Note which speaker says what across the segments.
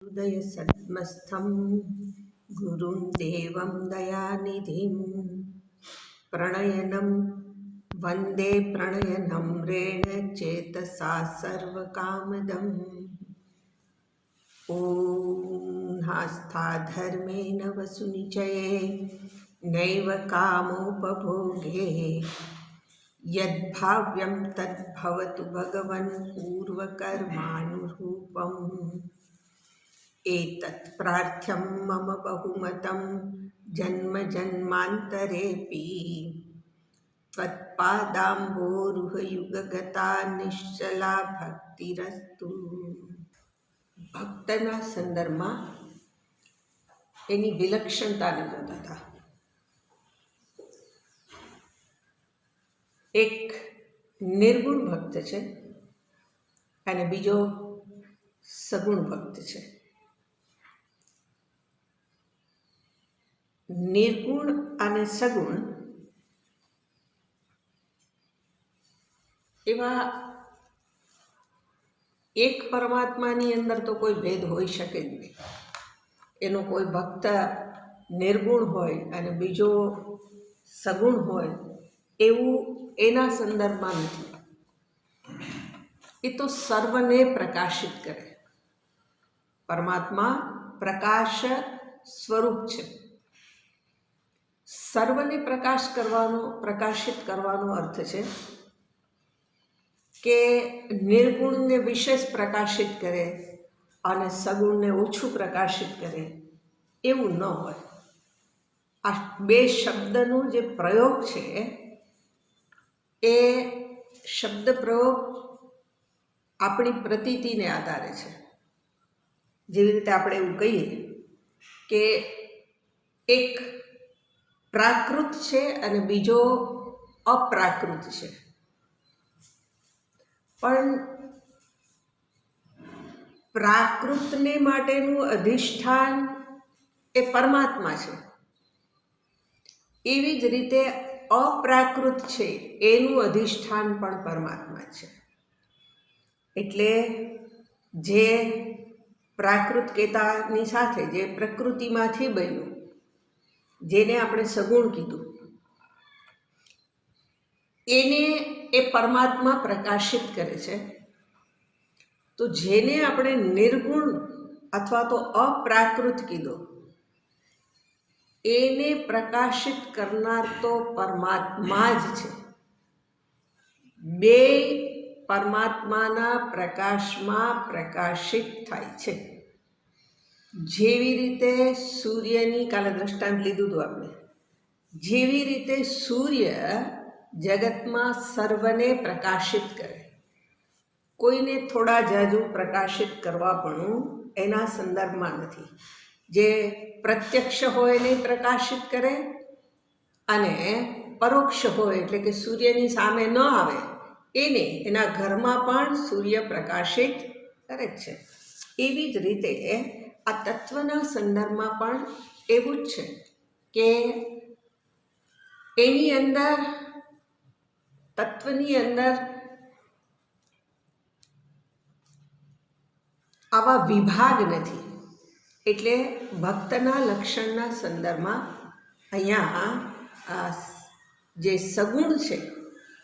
Speaker 1: हृदय सद्मस्थं गुरुं देवं दयानिधिं प्रणयनं वन्दे प्रणयनम्रेण चेतसा सर्वकामदम् ॐ नास्ताधर्मेण वसुनिचये नैव कामोपभोगे यद्भाव्यं तद्भवतु भगवन् पूर्वकर्मानुरूपम् एतत् प्रार्थ्यं मम बहुमतं जन्म जन्मान्तरेऽपि त्वत्पादाम्भोरुहयुगगता निश्चला भक्तिरस्तु. ભક્તના સંદર્ભમાં એની વિલક્ષણતાને જોતા હતા. એક નિર્ગુણ ભક્ત છે અને બીજો સગુણ ભક્ત છે. નિર્ગુણ અને સગુણ એવા એક પરમાત્માની અંદર તો કોઈ ભેદ હોઈ શકે જ નહીં. એનો કોઈ ભક્ત નિર્ગુણ હોય અને બીજો સગુણ હોય એવું એના સંદર્ભમાં નથી. એ તો સર્વને પ્રકાશિત કરે. પરમાત્મા પ્રકાશ સ્વરૂપ છે. સર્વને પ્રકાશિત કરવાનો અર્થ છે કે નિર્ગુણને વિશેષ પ્રકાશિત કરે અને સગુણને ઓછું પ્રકાશિત કરે એવું ન હોય. આ બે શબ્દનો જે પ્રયોગ છે એ શબ્દ પ્રયોગ આપણી પ્રતીતિને આધારે છે. જેવી રીતે આપણે એવું કહીએ કે એક પ્રાકૃત છે અને બીજો અપ્રાકૃત છે, પણ પ્રાકૃતને માટેનું અધિષ્ઠાન એ પરમાત્મા છે. એવી જ રીતે અપ્રાકૃત છે એનું અધિષ્ઠાન પણ પરમાત્મા છે. એટલે જે પ્રાકૃત કેતાની સાથે જે પ્રકૃતિમાંથી બન્યું, જેને આપણે સગુણ કીધું, એને એ પરમાત્મા પ્રકાશિત કરે છે. તો જેને આપણે નિર્ગુણ અથવા તો અપ્રાકૃત કીધો, એને પ્રકાશિત કરનાર તો પરમાત્મા જ છે. બે પરમાત્માના પ્રકાશમાં પ્રકાશિત થાય છે. જેવી રીતે સૂર્યની કાલે દ્રષ્ટાંત લીધું હતું આપણે, જેવી રીતે સૂર્ય જગતમાં સર્વને પ્રકાશિત કરે, કોઈને થોડા જાજુ પ્રકાશિત કરવા પણ એના સંદર્ભમાં નથી. જે પ્રત્યક્ષ હોય એને પ્રકાશિત કરે અને પરોક્ષ હોય એટલે કે સૂર્યની સામે ન આવે એને એના ઘરમાં પણ સૂર્ય પ્રકાશિત કરે છે. એવી જ રીતે આ તત્વના સંદર્ભમાં પણ એવું જ છે કે એની અંદર, તત્વની અંદર આવા વિભાગ નથી. એટલે ભક્તના લક્ષણના સંદર્ભમાં અહીંયા જે સગુણ છે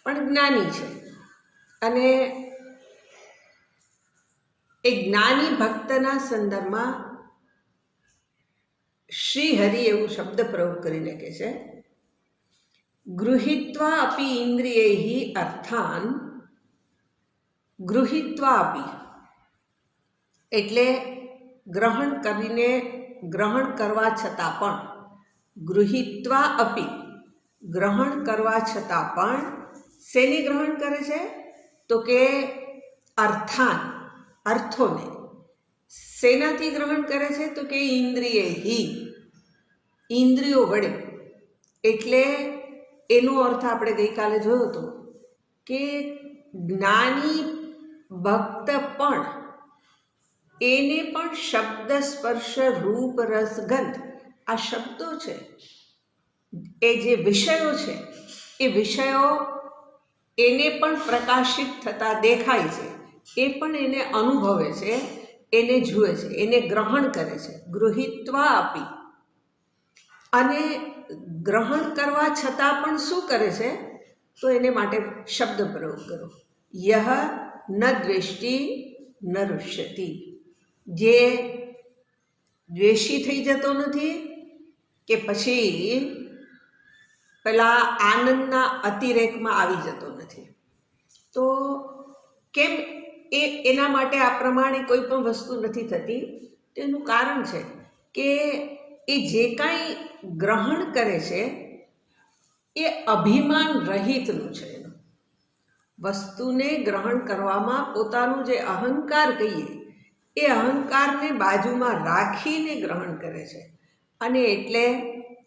Speaker 1: પણ જ્ઞાની છે અને એ જ્ઞાની ભક્તના સંદર્ભમાં શ્રી હરિ એવું શબ્દ પ્રયોગ કરીને કહે છે, ગૃહીત્વા અપી ઇન્દ્રિયૈ અર્થાન ગૃહીત્વા અપી, એટલે ગ્રહણ કરવા છતાં પણ, ગૃહીત્વા અપી ગ્રહણ કરવા છતાં પણ શેને ગ્રહણ કરે છે તો કે અર્થાન, અર્થોને. શેનાથી ગ્રહણ કરે છે તો કે ઇન્દ્રિયૈ, ઇન્દ્રિયો વડે. એટલે એનો અર્થ આપણે ગઈકાલે જોયો હતો કે જ્ઞાની ભક્ત પણ એને પણ શબ્દ સ્પર્શ રૂપ રસ ગંધ આ શબ્દો છે, એ જે વિષયો છે એ વિષયો એને પણ પ્રકાશિત થતા દેખાય છે, એ પણ એને અનુભવે છે. એને જુએ છે, એને ગ્રહણ કરે છે. ગૃહીત્વા અપી. અને ગ્રહણ કરવા છતાં પણ શું કરે છે? તો એને માટે શબ્દ પ્રયોગ કરો. યહ ન દ્વેષ્ટિ ન રુષ્યતિ. જે દ્વેષી થઈ જતો નથી કે પછી પેલા આનંદના અતિરેકમાં આવી જતો નથી. તો કેમ એના માટે આ પ્રમાણે કોઈ પણ વસ્તુ નથી થતી? તેનું કારણ છે કે એ જે કાંઈ ગ્રહણ કરે છે એ અભિમાન રહિતનું છે. એનું વસ્તુને ગ્રહણ કરવામાં પોતાનું જે અહંકાર કહીએ એ અહંકારને બાજુમાં રાખીને ગ્રહણ કરે છે. અને એટલે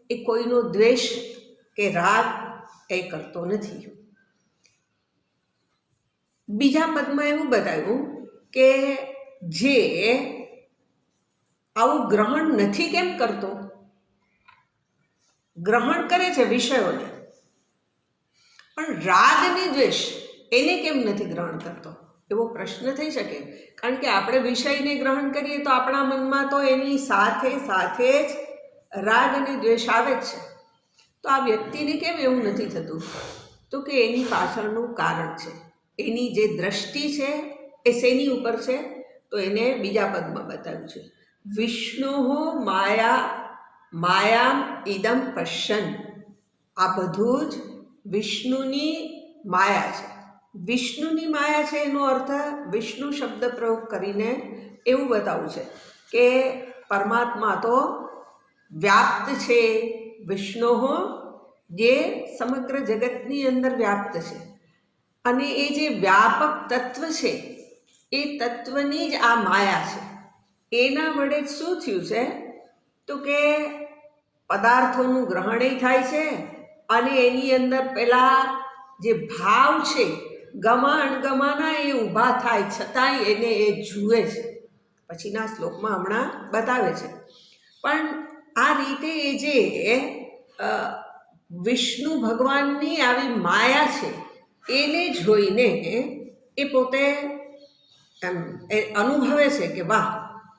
Speaker 1: એ કોઈનો દ્વેષ કે રાગ એ કરતો નથી. બીજા પદમાં એવું બતાવ્યું કે જે આવું ગ્રહણ નથી કેમ કરતો? ગ્રહણ કરે છે વિષયોને, પણ રાગ અને દ્વેષ એને કેમ નથી ગ્રહણ કરતો? એવો પ્રશ્ન થઈ શકે. કારણ કે આપણે વિષયને ગ્રહણ કરીએ તો આપણા મનમાં તો એની સાથે સાથે જ રાગ અને દ્વેષ આવે જ છે. તો આ વ્યક્તિને કેમ એવું નથી થતું? તો કે એની પાછળનું કારણ છે. એની જે દ્રષ્ટિ છે એ શેની ઉપર છે? તો એને બીજા પદમાં બતાવ્યું છે. વિષ્ણુ માયામ ઇદમ પશ્યન. આ બધું જ વિષ્ણુની માયા છે. વિષ્ણુની માયા છે એનો અર્થ વિષ્ણુ શબ્દ પ્રયોગ કરીને એવું બતાવવું છે કે પરમાત્મા તો વ્યાપ્ત છે. વિષ્ણુ જે સમગ્ર જગતની અંદર વ્યાપ્ત છે. અને એ જે વ્યાપક તત્વ છે એ તત્વની જ આ માયા છે. એના વડે શું થયું છે? તો કે પદાર્થોનું ગ્રહણ થાય છે અને એની અંદર પેલા જે ભાવ છે ગમા અણગમાના એ ઊભા થાય, છતાંય એને એ જુએ છે. પછીના શ્લોકમાં હમણાં બતાવે છે. પણ આ રીતે એ જે વિષ્ણુ ભગવાનની આવી માયા છે એને જોઈને એ પોતે એમ એ અનુભવે છે કે વાહ,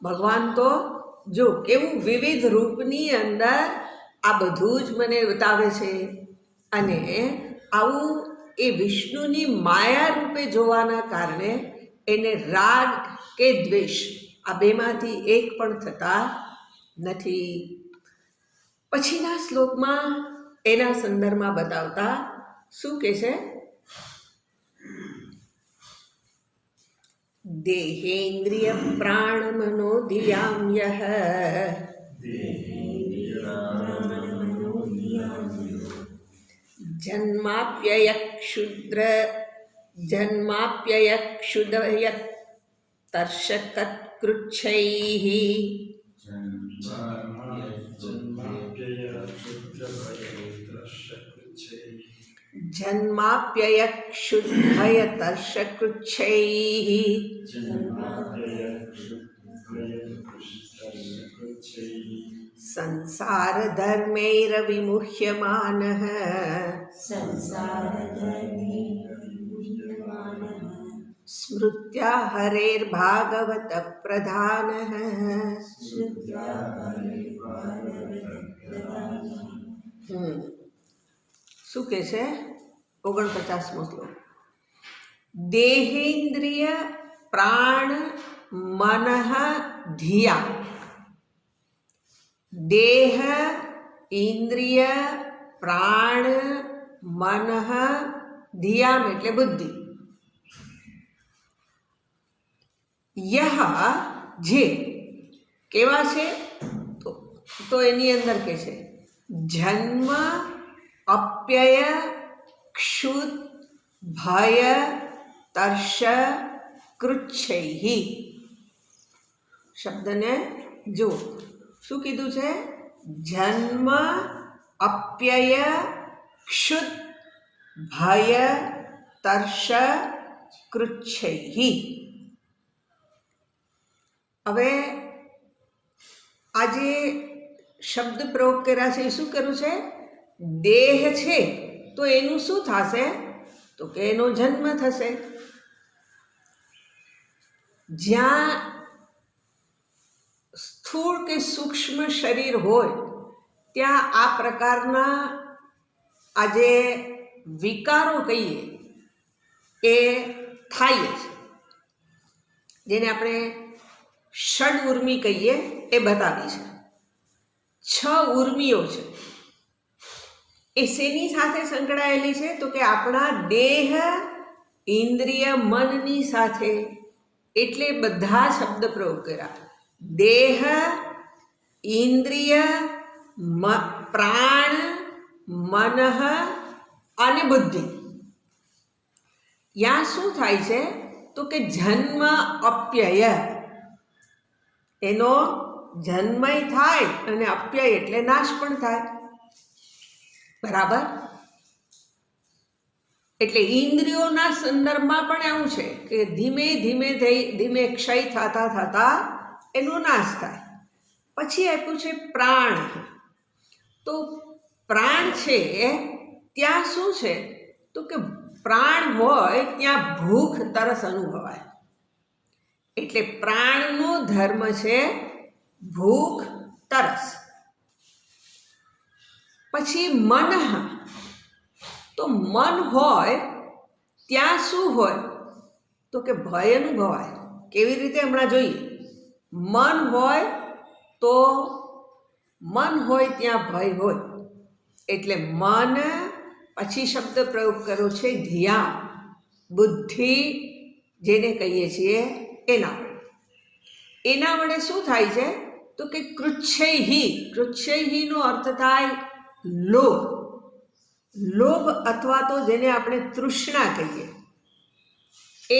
Speaker 1: ભગવાન તો જો કેવું વિવિધ રૂપની અંદર આ બધું જ મને બતાવે છે. અને આવું એ વિષ્ણુની માયા રૂપે જોવાના કારણે એને રાગ કે દ્વેષ આ બેમાંથી એક પણ થતા નથી. પછીના શ્લોકમાં એના સંદર્ભમાં બતાવતા શું કહે છે? દેહેન્દ્રિય પ્રાણ મનો ધિયામ યહ જન્માપ્યયક્ષુદય તર્ષકૃચ્છૈઃ સંસાર ધર્મૈરવિમુહ્યમાનઃ સ્મૃત્યા હરેર્ભાગવત પ્રધાનઃ. શું કે છે? 49મો શ્લોક. દેહેન્દ્રિય પ્રાણ મનઃ ધિયા. દેહ, ઇન્દ્રિય, પ્રાણ, મનઃ, ધિયામ એટલે બુદ્ધિ. યહ જે કેવા છે? તો એની અંદર કે છે જન્મ અપ્યય ક્ષુદ ભય તર્ષ કૃચ્છૈઃ. શબ્દને જો શું કીધું છે? જન્મ અપ્યય ક્ષુદ ભય તર્ષ કૃચ્છૈઃ. હવે આ જે શબ્દ પ્રયોગ કર્યા છે એ શું કર્યું છે? દેહ છે તો એનું શું થશે? તો કે એનો જન્મ થશે. જ્યાં સ્થૂળ કે સૂક્ષ્મ શરીર હોય ત્યાં આ પ્રકારના આ જે વિકારો કહીએ એ થાય જ, જેને આપણે ષડ ઉર્મી કહીએ એ બતાવી છે. 6 ઉર્મિઓ છે. એ શેની સાથે સંકળાયેલી છે? તો કે આપણા દેહ, ઇન્દ્રિય, મનની સાથે. એટલે બધા શબ્દ પ્રયોગ કર્યા: દેહ, ઇન્દ્રિય, પ્રાણ, મન અને બુદ્ધિ. ત્યાં શું થાય છે? તો કે જન્મ અપ્યય, એનો જન્મય થાય અને અપ્યય એટલે નાશ પણ થાય. બરાબર? એટલે ઇન્દ્રિયોના સંદર્ભમાં પણ એવું છે કે ધીમે ધીમે ધીમે ક્ષય થતા થતા એનો નાશ થાય. પછી આપ્યું છે પ્રાણ. તો પ્રાણ છે ત્યાં શું છે? તો કે પ્રાણ હોય ત્યાં ભૂખ તરસ અનુભવાય. એટલે પ્રાણનો ધર્મ છે ભૂખ તરસ. પછી મન. તો મન હોય ત્યાં શું હોય? તો કે ભય અનુભવાય. કેવી રીતે? હમણાં જોઈએ. મન હોય તો મન હોય ત્યાં ભય હોય. એટલે મન. પછી શબ્દ પ્રયોગ કર્યો છે ધ્યાન, બુદ્ધિ જેને કહીએ છીએ એના વડે શું થાય છે? તો કે કૃચ્છૈહિ. કૃચ્છૈહિનો અર્થ થાય લોભ. લોભ અથવા તો જેને આપણે તૃષ્ણા કહીએ એ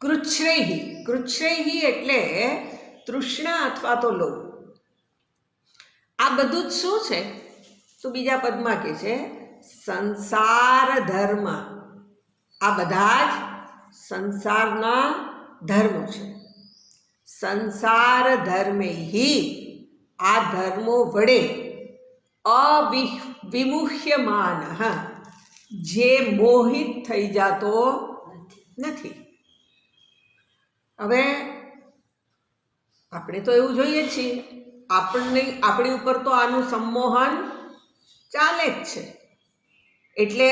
Speaker 1: કૃચ્છૈહિ. કૃચ્છૈહિ એટલે તૃષ્ણા અથવા તો લોભ. આ બધું જ શું છે? તો બીજા પદમાં કહે છે સંસાર ધર્મ. આ બધા જ સંસારના ધર્મો છે. સંસાર ધર્મૈહિ. આ ધર્મો વડે અવિમુહ્યમાન, જે મોહિત થઈ જતો નથી. હવે આપણે તો એવું જોઈએ છીએ, આપણી ઉપર તો આનું સંમોહન ચાલે જ છે. એટલે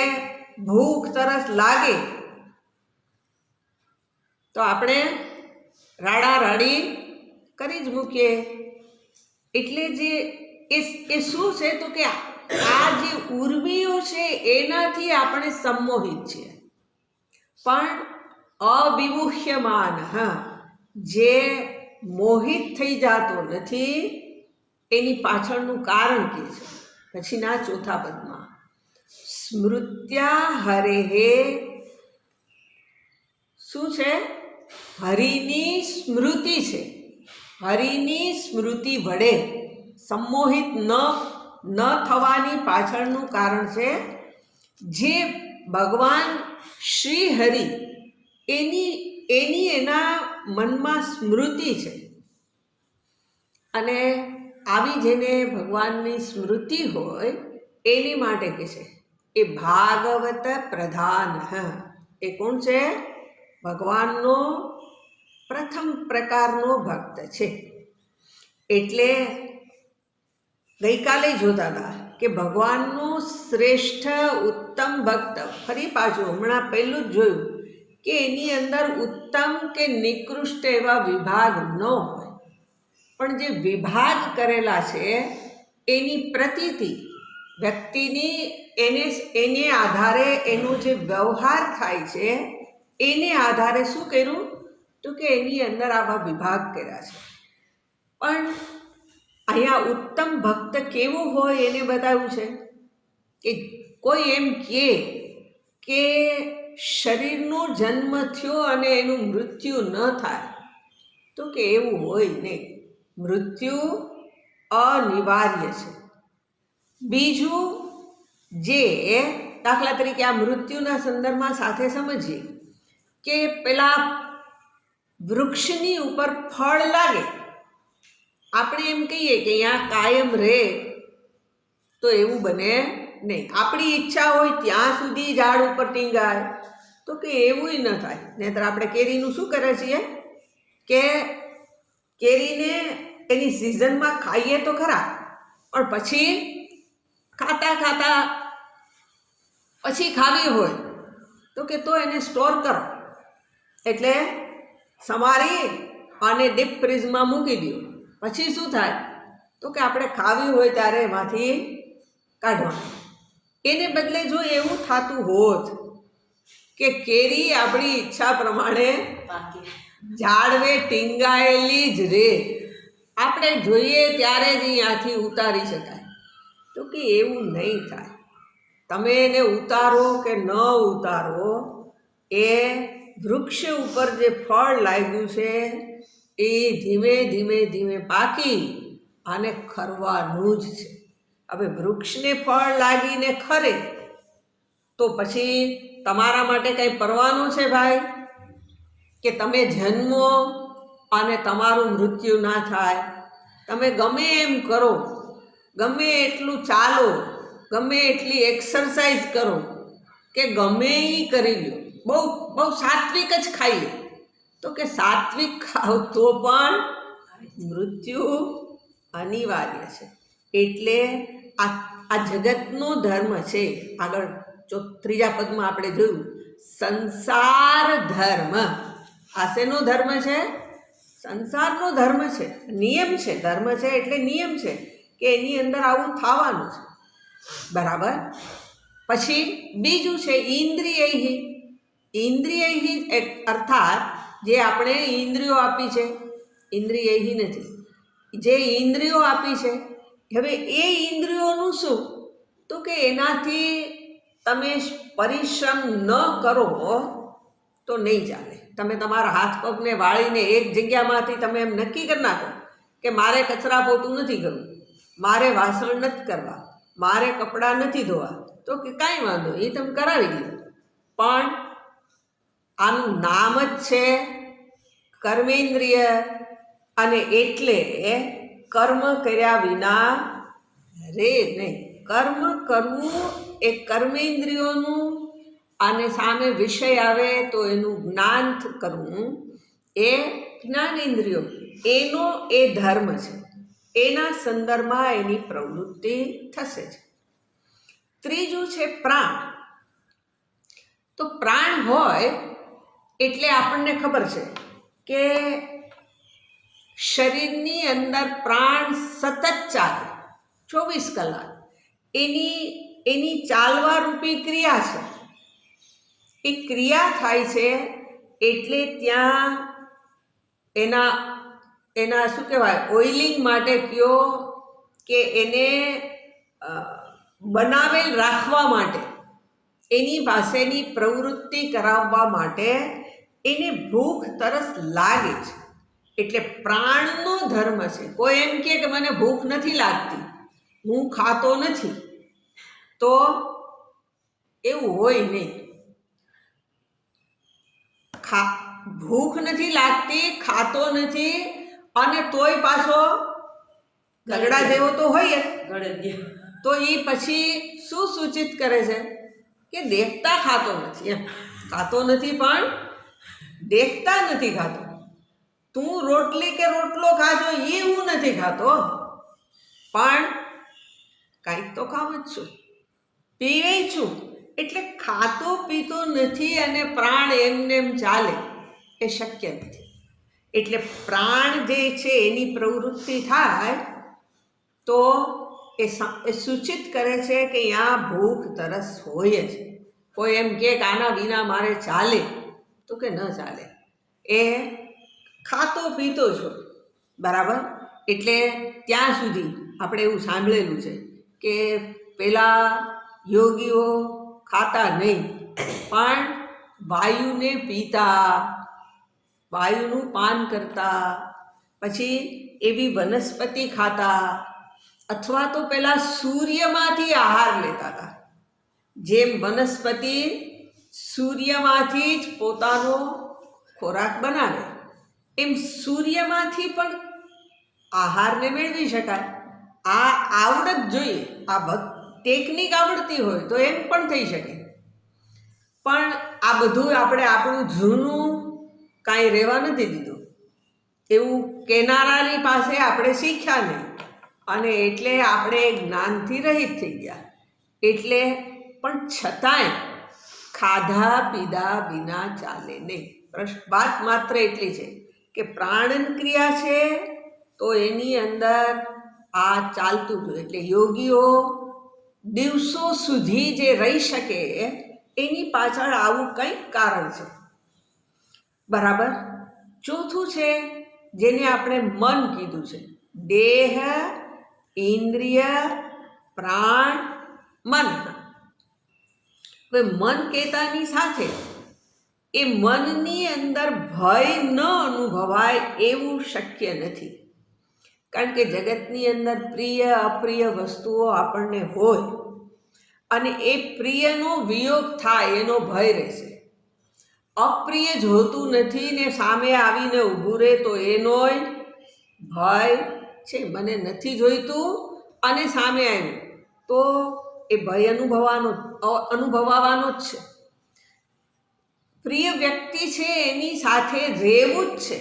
Speaker 1: ભૂખ તરસ લાગે તો આપણે રાડારાડી કરી જ મૂકીએ. એટલે જે એ શું છે? તો કે આ જે ઉર્મિઓ છે એનાથી આપણે સંમોહિત છીએ. પણ અવિમુહ્યમાન, જે મોહિત થઈ જતો નથી એની પાછળનું કારણ કે છે પછીના ચોથા પદમાં સ્મૃત્યા હરેહે. શું છે? હરિની સ્મૃતિ છે. હરિની સ્મૃતિ વડે સંમોહિત ન થવાની પાછળનું કારણ છે જે ભગવાન શ્રી હરિ એના મનમાં સ્મૃતિ છે. અને આવી જેને ભગવાનની સ્મૃતિ હોય એની માટે કે છે એ ભાગવત પ્રધાન. એ કોણ છે? ભગવાનનો પ્રથમ પ્રકારનો ભક્ત છે. એટલે ગઈકાલે જોતા હતા કે ભગવાનનો શ્રેષ્ઠ ઉત્તમ ભક્ત. ફરી પાછું હમણાં પહેલું જ જોયું કે એની અંદર ઉત્તમ કે નિકૃષ્ટ એવા વિભાગ ન હોય, પણ જે વિભાગ કરેલા છે એની પ્રતીતિ વ્યક્તિની એને આધારે એનો જે વ્યવહાર થાય છે એને આધારે શું કર્યું? તો કે એની અંદર આવા વિભાગ કર્યા છે. પણ અહીંયા ઉત્તમ ભક્ત કેવો હોય એને બતાવ્યું છે કે કોઈ એમ કે શરીરનો જન્મ થયો અને એનું મૃત્યુ ન થાય, તો કે એવું હોય નહીં. મૃત્યુ અનિવાર્ય છે. બીજું, જે દાખલા તરીકે આ મૃત્યુના સંદર્ભમાં સાથે સમજીએ કે પેલા વૃક્ષની ઉપર ફળ લાગે, આપણે એમ કહીએ કે અહીંયા કાયમ રહે, તો એવું બને નહીં. આપણી ઈચ્છા હોય ત્યાં સુધી ઝાડ ઉપર ટીંગાય, તો કે એવું ન થાય. નહીંતર આપણે કેરીનું શું કરે છીએ? કે કેરીને એની સિઝનમાં ખાઈએ તો ખરા, પણ પછી ખાતા ખાતા પછી ખાવી હોય તો એને સ્ટોર કરો, એટલે સમારી અને ડીપ ફ્રીઝમાં મૂકી દો. પછી શું થાય તો કે આપણે ખાવી હોય ત્યારે એમાંથી કાઢવાનું. એને બદલે જો એવું થતું હોત કે કેરી આપણી ઈચ્છા પ્રમાણે ઝાડવે ટીંગાયેલી જ રહે, આપણે જોઈએ ત્યારે જ અહીંયાથી ઉતારી શકાય, તો કે એવું નહીં થાય. તમે એને ઉતારો કે ન ઉતારો, એ વૃક્ષ ઉપર જે ફળ લાગ્યું છે એ ધીમે ધીમે ધીમે પાકી અને ખરવાનું જ છે. હવે વૃક્ષને ફળ લાગીને ખરે તો પછી તમારા માટે કંઈ પરવાનું છે ભાઈ? કે તમે જન્મો અને તમારું મૃત્યુ ના થાય? તમે ગમે એમ કરો, ગમે એટલું ચાલો, ગમે એટલી એક્સરસાઇઝ કરો, કે ગમે એ કરી લો, બહુ બહુ સાત્વિક જ ખાઈએ, તો કે સાત્વિક ખાવ તો પણ મૃત્યુ અનિવાર્ય છે. એટલે આ જગતનો ધર્મ છે. આગળ ત્રીજા પદમાં આપણે જોયું સંસાર ધર્મ. આ શેનો ધર્મ છે? સંસારનો ધર્મ છે, નિયમ છે. ધર્મ છે એટલે નિયમ છે કે એની અંદર આવું થવાનું છે, બરાબર. પછી બીજું છે ઇન્દ્રિયૈહિ. ઇન્દ્રિયૈહિ અર્થાત જે આપણે ઇન્દ્રિયો આપી છે, ઇન્દ્રિયૈહિ નથી, જે ઇન્દ્રિયો આપી છે, હવે એ ઇન્દ્રિયોનું શું? તો કે એનાથી તમે પરિશ્રમ ન કરો તો નહીં ચાલે. તમે તમારા હાથ પગને વાળીને એક જગ્યામાંથી તમે એમ નક્કી કરી નાખો કે મારે કચરા પોતું નથી કરવું, મારે વાસણ નથી કરવા, મારે કપડાં નથી ધોવા, તો કે કાંઈ વાંધો, એ તમે કરાવી લો. પણ આનું નામ જ છે કર્મેન્દ્રિય, અને એટલે કર્મ કર્યા વિના રે નહીં. કર્મ કરવું એ કર્મેન્દ્રિયોનું, અને સામે વિષય આવે તો એનું જ્ઞાન કરવું એ જ્ઞાનેન્દ્રિયો, એનો એ ધર્મ છે. એના સંદર્ભમાં એની પ્રવૃત્તિ થશે જ. ત્રીજું છે પ્રાણ. તો પ્રાણ હોય એટલે આપણને ખબર છે કે શરીરની અંદર પ્રાણ સતત ચાલે 24 કલાક. એની ચાલવા રૂપી ક્રિયા છે. એ ક્રિયા થાય છે એટલે ત્યાં એના શું કહેવાય, ઓઇલિંગ માટે કયો કે એને બનાવેલ રાખવા માટે, એની પાસેની પ્રવૃત્તિ કરાવવા માટે એને ભૂખ તરસ લાગે છે. એટલે પ્રાણનો ધર્મ છે. કોઈ એમ કે મને ભૂખ નથી લાગતી, હું ખાતો નથી, તો એવું હોય નહીં. ભૂખ નથી લાગતી, ખાતો નથી, અને તોય પાછો ગગડા જેવો તો હોય જ, તો એ પછી શું સૂચિત કરે છે કે દેખતા ખાતો નથી. એમ ખાતો નથી પણ દેખતા નથી ખાતો. તું રોટલી કે રોટલો ખાજો એ હું નથી ખાતો, પણ કાંઈક તો ખાવ જ છું, પીવે છું. એટલે ખાતો પીતો નથી અને પ્રાણ એમને એમ ચાલે એ શક્ય નથી. એટલે પ્રાણ જે છે એની પ્રવૃત્તિ થાય તો એ સૂચિત કરે છે કે અહીંયા ભૂખ તરસ હોય જ. કોઈ એમ કે આના વિના મારે ચાલે, તો કે ન ચાલે. એ ખાતો પીતો છો, બરાબર. એટલે ત્યાં સુધી આપણે એવું સાંભળેલું છે કે પેલા યોગીઓ ખાતા નહીં, પણ વાયુને પીતા, વાયુનું પાન કરતા, પછી એવી વનસ્પતિ ખાતા, અથવા તો પેલા સૂર્યમાંથી આહાર લેતા હતા. જેમ વનસ્પતિ સૂર્યમાંથી જ પોતાનો ખોરાક બનાવે, એમ સૂર્યમાંથી પણ આહારને મેળવી શકાય. આ આવડત જોઈએ, આ ટેકનિક આવડતી હોય તો એમ પણ થઈ શકે. પણ આ બધું આપણે આપણું જૂનું કાંઈ રહેવા નથી દીધું. એવું કેનારાની પાસે આપણે શીખ્યા નહીં અને એટલે આપણે જ્ઞાનથી રહિત થઈ ગયા. એટલે પણ છતાંય ખાધા પીધા વિના ચાલે નહીં. વાત માત્ર એટલી છે કે પ્રાણન ક્રિયા છે તો એની અંદર આ ચાલતું જોઈએ. એટલે યોગીઓ દિવસો સુધી જે રહી શકે એની પાછળ આવું કંઈક કારણ છે. બરાબર. ચોથું છે જેને આપણે મન કીધું છે. દેહ, ઇન્દ્રિય, પ્રાણ, મન. હવે મન કહેતાની સાથે એ મનની અંદર ભય ન અનુભવાય એવું શક્ય નથી. કારણ કે જગતની અંદર પ્રિય અપ્રિય વસ્તુઓ આપણને હોય અને એ પ્રિયનો વિયોગ થાય એનો ભય રહેશે. અપ્રિય જોતું નથી ને સામે આવીને ઊભું રહે તો એનોય ભય છે. મને નથી જોઈતું અને સામે આવ્યું તો એ ભય અનુભવવાનો જ છે. પ્રિય વ્યક્તિ છે એની સાથે રહેવું જ છે,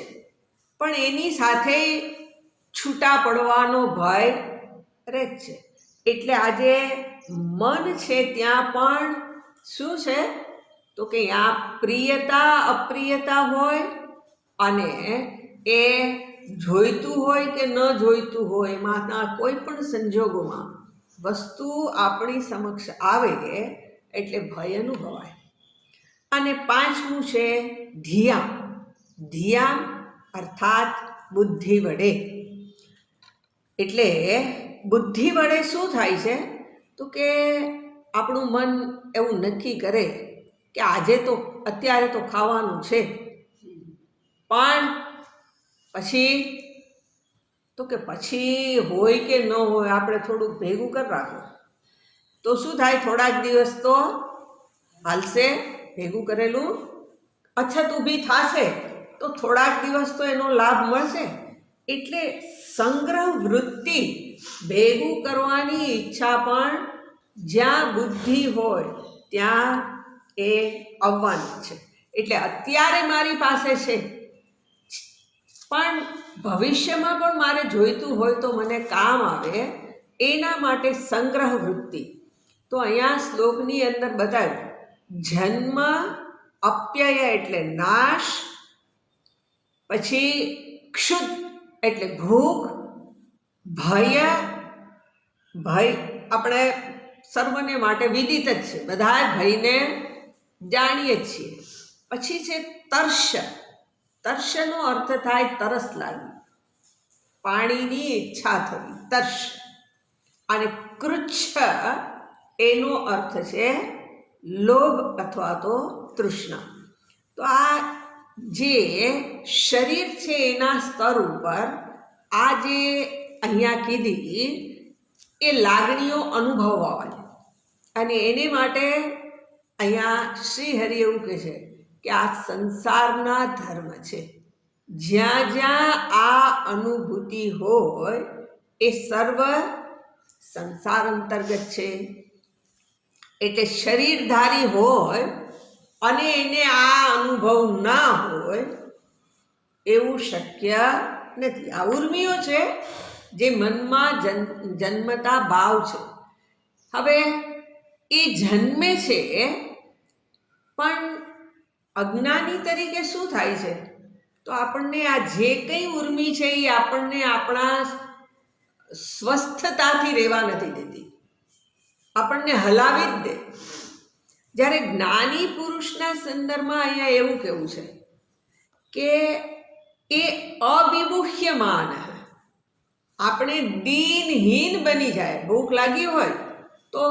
Speaker 1: પણ એની સાથે છૂટા પડવાનો ભય રહે જ છે. એટલે આજે મન છે ત્યાં પણ શું છે તો કે આ પ્રિયતા અપ્રિયતા હોય અને એ જોઈતું હોય કે ન જોઈતું હોય એમાંના કોઈ પણ સંજોગોમાં વસ્તુ આપણી સમક્ષ આવે એટલે ભય અનુભવાય. અને પાંચમું છે ધ્યાન. ધ્યાન અર્થાત બુદ્ધિ વડે. એટલે બુદ્ધિ વડે શું થાય છે તો કે આપણું મન એવું નક્કી કરે કે આજે તો અત્યારે તો ખાવાનું છે, પણ પછી તો કે પછી હોય કે ન હોય આપણે થોડુંક ભેગું કરી રાખો તો શું થાય, થોડાક દિવસ તો હાલશે, ભેગું કરેલું અછત ઊભી થશે તો થોડાક દિવસ તો એનો લાભ મળશે. એટલે સંગ્રહ વૃત્તિ, ભેગું કરવાની ઈચ્છા પણ જ્યાં બુદ્ધિ હોય ત્યાં એ આવવાની છે. એટલે અત્યારે મારી પાસે છે પણ ભવિષ્યમાં પણ મારે જોઈતું હોય તો મને કામ આવે, એના માટે સંગ્રહ વૃત્તિ. તો અહીંયા શ્લોકની અંદર બતાવ્યું જન્મ, અપ્યય એટલે નાશ, પછી ક્ષુદ એટલે ભૂખ, ભય આપણે સર્વને માટે વિદિત જ છે, બધા ભયને જાણીએ જ છીએ. પછી છે તર્ષ. તર્ષનો અર્થ થાય તરસ લાગવી, પાણીની ઈચ્છા થવી, તર્ષ. અને કૃચ્છ એનો અર્થ છે લોભ અથવા તો તૃષ્ણા. તો આ જે શરીર છે એના સ્તર ઉપર આ જે અહીંયા કીધી એ લાગણીઓ અનુભવવાની, અને એને માટે અહીંયા શ્રી હરિ એવું કહે છે કે આ સંસારના ધર્મ છે. જ્યાં જ્યાં આ અનુભૂતિ હોય એ સર્વ સંસાર અંતર્ગત છે. એટલે શરીરધારી હોય અને એને આ અનુભવ ના હોય એવું શક્ય નથી. આ ઉર્મિઓ છે જે મનમાં જન્મતા ભાવ છે. હવે એ જન્મે છે પણ અજ્ઞાની તરીકે શું થાય છે તો આપણને આ જે કંઈ ઉર્મિ છે એ આપણને આપણા સ્વસ્થતાથી રહેવા નથી દેતી, આપણને હલાવી જ દે. જ્યારે જ્ઞાની પુરુષના સંદર્ભમાં અહીંયા એવું કહેવું છે કે એ અવિમુહ્યમાન, આપણે દીનહીન બની જાય. ભૂખ લાગી હોય તો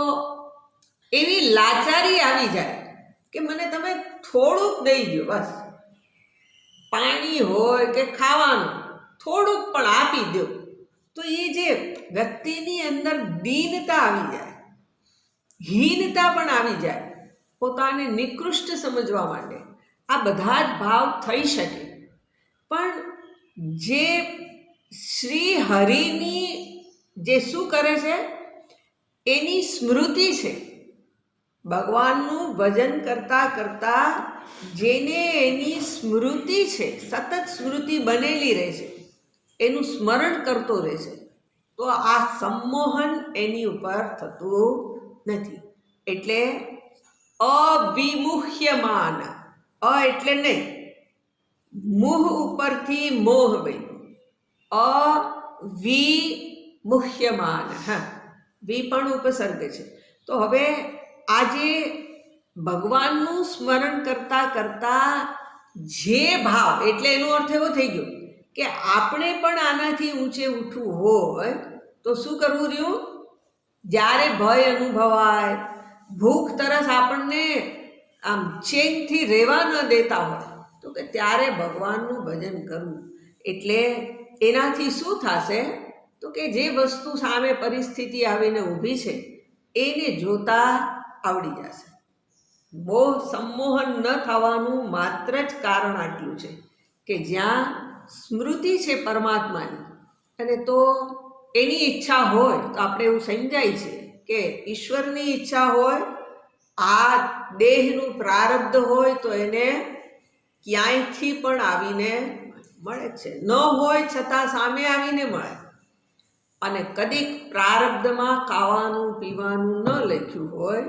Speaker 1: એવી લાચારી આવી જાય કે મને તમે થોડુંક દઈ દો, બસ પાણી હોય કે ખાવાનું થોડુંક પણ આપી દો. તો એ જે વ્યક્તિની અંદર દીનતા આવી જાય, હીનતા પણ આવી જાય, પોતાને નિકૃષ્ટ સમજવા માંડે. આ બધા જ ભાવ થઈ શકે. પણ જે શ્રી હરિની જે શું કરે છે એની સ્મૃતિ છે ભગવાનનું ભજન કરતાં કરતાં જેને એની સ્મૃતિ છે, સતત સ્મૃતિ બનેલી રહે છે, એનું સ્મરણ કરતો રહે છે, તો આ સંમોહન એની ઉપર થતું નથી. એટલે અવિમુહ્યમાન, એટલે નહીં, મુહ ઉપરથી મોહ બન્યું, અવિમુહ્યમાન, વી પણ ઉપસર્ગ છે. તો હવે આજે ભગવાનનું સ્મરણ કરતા કરતા જે ભાવ, એટલે એનો અર્થ એવો થઈ ગયો કે આપણે પણ આનાથી ઊંચે ઉઠવું હોય તો શું કરવું રહ્યું? જ્યારે ભય અનુભવાય, ભૂખ તરસ આપણને આમ ચેનથી રહેવા ન દેતા હોય, તો કે ત્યારે ભગવાનનું ભજન કરવું. એટલે એનાથી શું થશે? તો કે જે વસ્તુ સામે પરિસ્થિતિ આવીને ઊભી છે એને જોતા આવડી જશે. મોહ સંમોહન ન થવાનું માત્ર જ કારણ આટલું છે કે જ્યાં સ્મૃતિ છે પરમાત્માની, અને તો એની ઈચ્છા હોય તો આપણે એવું સમજાય છે કે ઈશ્વરની ઈચ્છા હોય, આ દેહનું પ્રારબ્ધ હોય તો એને ક્યાંયથી પણ આવીને મળે છે, ન હોય છતાં સામે આવીને મળે. અને કદીક પ્રારબ્ધમાં ખાવાનું પીવાનું ન લખ્યું હોય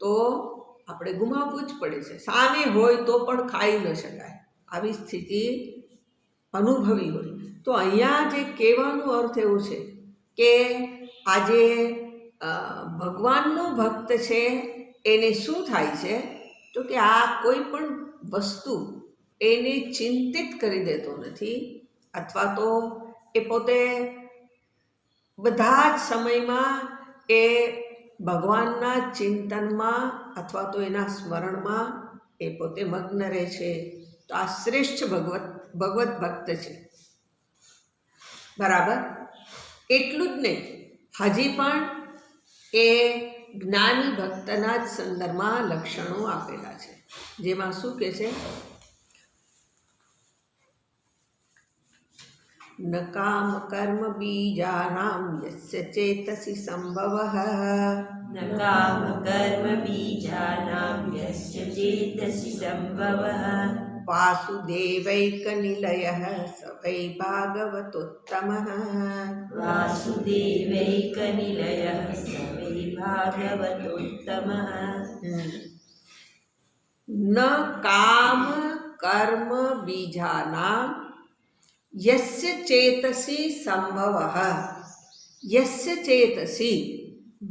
Speaker 1: તો આપણે ગુમાવવું જ પડે છે. સામે હોય તો પણ ખાઈ ન શકાય, આવી સ્થિતિ અનુભવી હોય. તો અહીંયા જે કહેવાનો અર્થ એવો છે કે આજે ભગવાનનો ભક્ત છે એને શું થાય છે? તો કે આ કોઈ પણ વસ્તુ એને ચિંતિત કરી દેતો નથી, અથવા તો એ પોતે બધા જ સમયમાં એ ભગવાનના ચિંતનમાં અથવા તો એના સ્મરણમાં એ પોતે મગ્ન રહે છે. તો આ શ્રેષ્ઠ ભગવત ભક્ત છે. બરાબર. એટલું જ નહીં, હજી પણ એ જ્ઞાની ભક્તના જ સંદર્ભમાં લક્ષણો આપેલા છે, જેમાં શું કહે છે? ન કામ કર્મ બીજાનામ યસ્ય ચેતસી સંભવઃ,
Speaker 2: ન કામ કર્મ બીજાનામ યસ્ય ચેતસી સંભવઃ,
Speaker 1: વાસુદેવૈક નિલયઃ સ વૈ ભાગવતોત્તમઃ,
Speaker 2: વાસુદેવૈક નિલયઃ સ વૈ ભાગવતોત્તમઃ.
Speaker 1: ન કામ કર્મ બીજાનામ યસ્ય ચેતસી સંભવઃ, યસ્ય ચેતસી,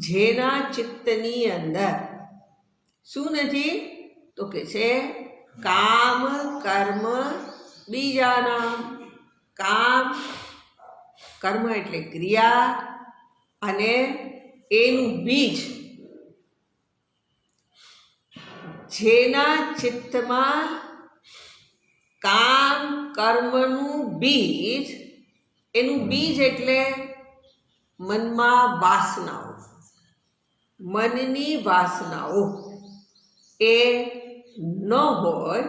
Speaker 1: જેના ચિત્તની અંદર શું નથી? તો કે છે કામ કર્મ બીજાના. કામ કર્મ એટલે ક્રિયા, અને એનું બીજ, જેના ચિત્તમાં કામ કર્મનું બીજ, એનું બીજ એટલે મનમાં વાસનાઓ, મનની વાસનાઓ એ ન હોય,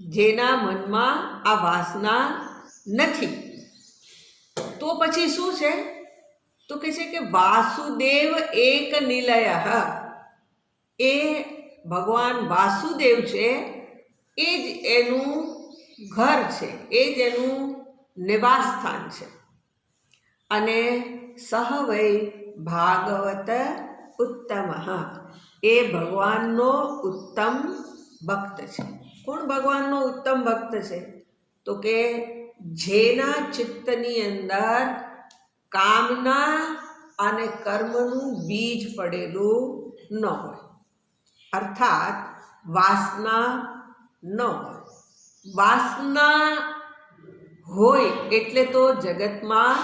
Speaker 1: જેના મનમાં આ વાસના નથી, તો પછી શું છે? તો કહે છે કે વાસુદેવ એક નિલય, એ ભગવાન વાસુદેવ છે, એ જ એનું ઘર છે, એ જ એનું નિવાસ સ્થાન છે. અને સહ વૈ ભાગવત ઉત્તમ, એ ભગવાનનો ઉત્તમ ભક્ત છે. કોણ ભગવાનનો ઉત્તમ ભક્ત છે? તો કે જેના ચિત્તની અંદર કામના અને કર્મનું બીજ પડેલું ન હોય, અર્થાત વાસના ન હોય. વાસના હોય એટલે તો જગતમાં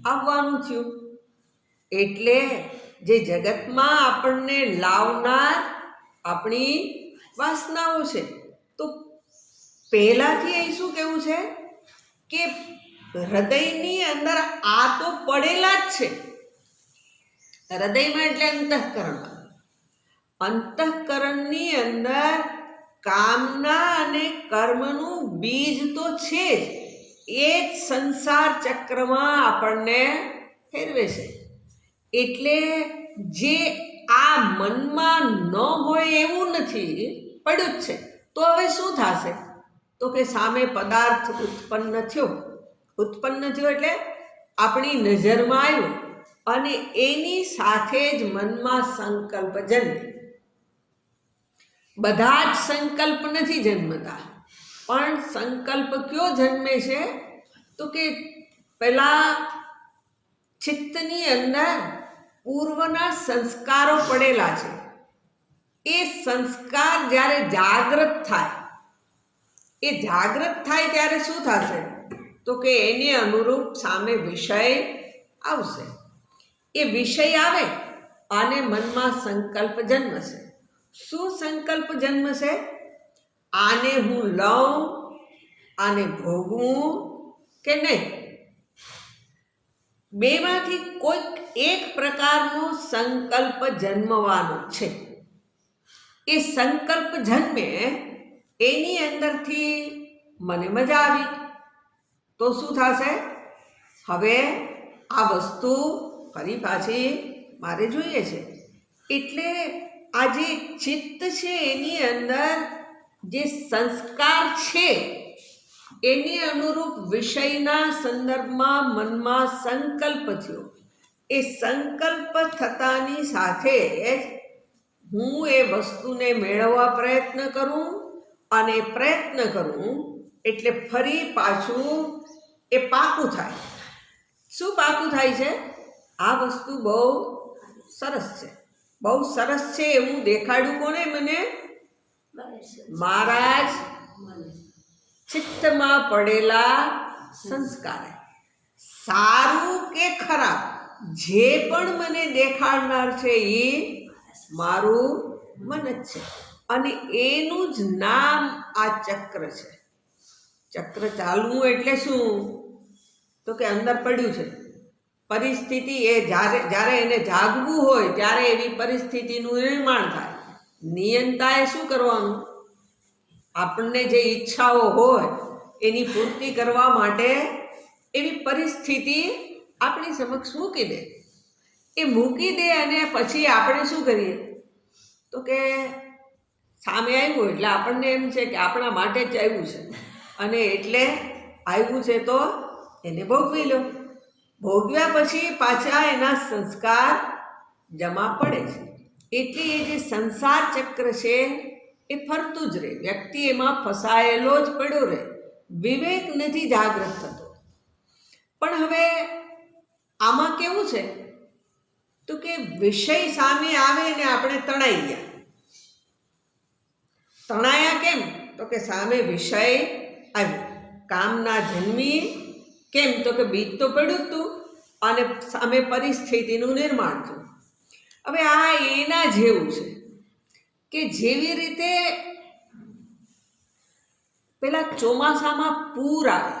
Speaker 1: આવવાનું થયું. એટલે જે જગતમાં આપણને લાવનાર આપણી વાસનાઓ છે. તો પહેલાથી અહીં શું કહેવું છે કે હૃદયની અંદર આ તો પડેલા જ છે. હૃદયમાં એટલે અંતઃકરણમાં, અંતઃકરણની અંદર કામના અને કર્મનું બીજ તો છે જ, એ જ સંસાર ચક્રમાં આપણને ફેરવે છે. એટલે જે આ મનમાં ન હોય એવું નથી, પડ્યું જ છે. તો હવે શું થશે? તો કે સામે પદાર્થ ઉત્પન્ન થયો એટલે આપણી નજરમાં આવ્યો અને એની સાથે જ મનમાં સંકલ્પ જન્મે. બધા જ સંકલ્પ નથી જન્મતા, પણ સંકલ્પ કયો જન્મે છે? તો કે પેલા ચિત્તની અંદર પૂર્વના સંસ્કારો પડેલા છે. એ સંસ્કાર જ્યારે જાગૃત થાય ત્યારે શું થશે? તો કે એને અનુરૂપ સામે વિષય આવશે. એ વિષય આવે અને મનમાં સંકલ્પ જન્મશે. શું સંકલ્પ જન્મશે? આને હું લઉં, આને ભોગવું કે નહીં. બેમાંથી કોઈક એક પ્રકારનો સંકલ્પ જન્મવાનો છે. એ સંકલ્પ જન્મે એની અંદરથી મને મજા આવી તો શું થશે? હવે આ વસ્તુ ફરી પાછી મારે જોઈએ છે. એટલે આ જે ચિત્ત છે એની અંદર જે સંસ્કાર છે એની અનુરૂપ વિષયના સંદર્ભમાં મનમાં સંકલ્પ થયો. એ સંકલ્પ થતાની સાથે હું એ વસ્તુને મેળવવા પ્રયત્ન કરું અને પ્રયત્ન કરું એટલે ફરી પાછું એ પાકું થાય. શું પાકું થાય છે? આ વસ્તુ બહુ સરસ છે એવું દેખાડ્યું કોને મને? મારા જ ચિત્તમાં પડેલા સંસ્કારે. સારું કે ખરાબ જે પણ મને દેખાડનાર છે એ મારું મન જ છે. અને એનું જ નામ આ ચક્ર છે. ચક્ર ચાલવું એટલે શું? તો કે અંદર પડ્યું છે પરિસ્થિતિ. એ જ્યારે એને જાગવું હોય ત્યારે એવી પરિસ્થિતિનું નિર્માણ થાય. નિયંતાએ શું કરવાનું? આપણને જે ઈચ્છાઓ હોય એની પૂર્તિ કરવા માટે એવી પરિસ્થિતિ આપણી સમક્ષ મૂકી દે. એ મૂકી દે અને પછી આપણે શું કરીએ? તો કે સામે આવ્યું એટલે આપણને એમ છે કે આપણા માટે જ આવ્યું છે અને એટલે આવ્યું છે તો એને ભોગવી લો. ભોગવ્યા પછી પાછા એના સંસ્કાર જમા પડે છે. એટલે એ જે સંસાર ચક્ર છે એ ફરતું જ રહે. વ્યક્તિ એમાં ફસાયેલો જ પડ્યો રહે. વિવેક નથી જાગૃત થતો. પણ હવે આમાં કેવું છે? તો કે વિષય સામે આવે ને આપણે તણાઈ ગયા. તણાયા કેમ? તો કે સામે વિષય આવ્યો. કામના જન્મી કેમ? તો કે બીજ તો પડ્યું જ તું અને સામે પરિસ્થિતિનું નિર્માણ થયું. હવે આ એના જેવું છે કે જેવી રીતે પેલા ચોમાસામાં પૂર આવે,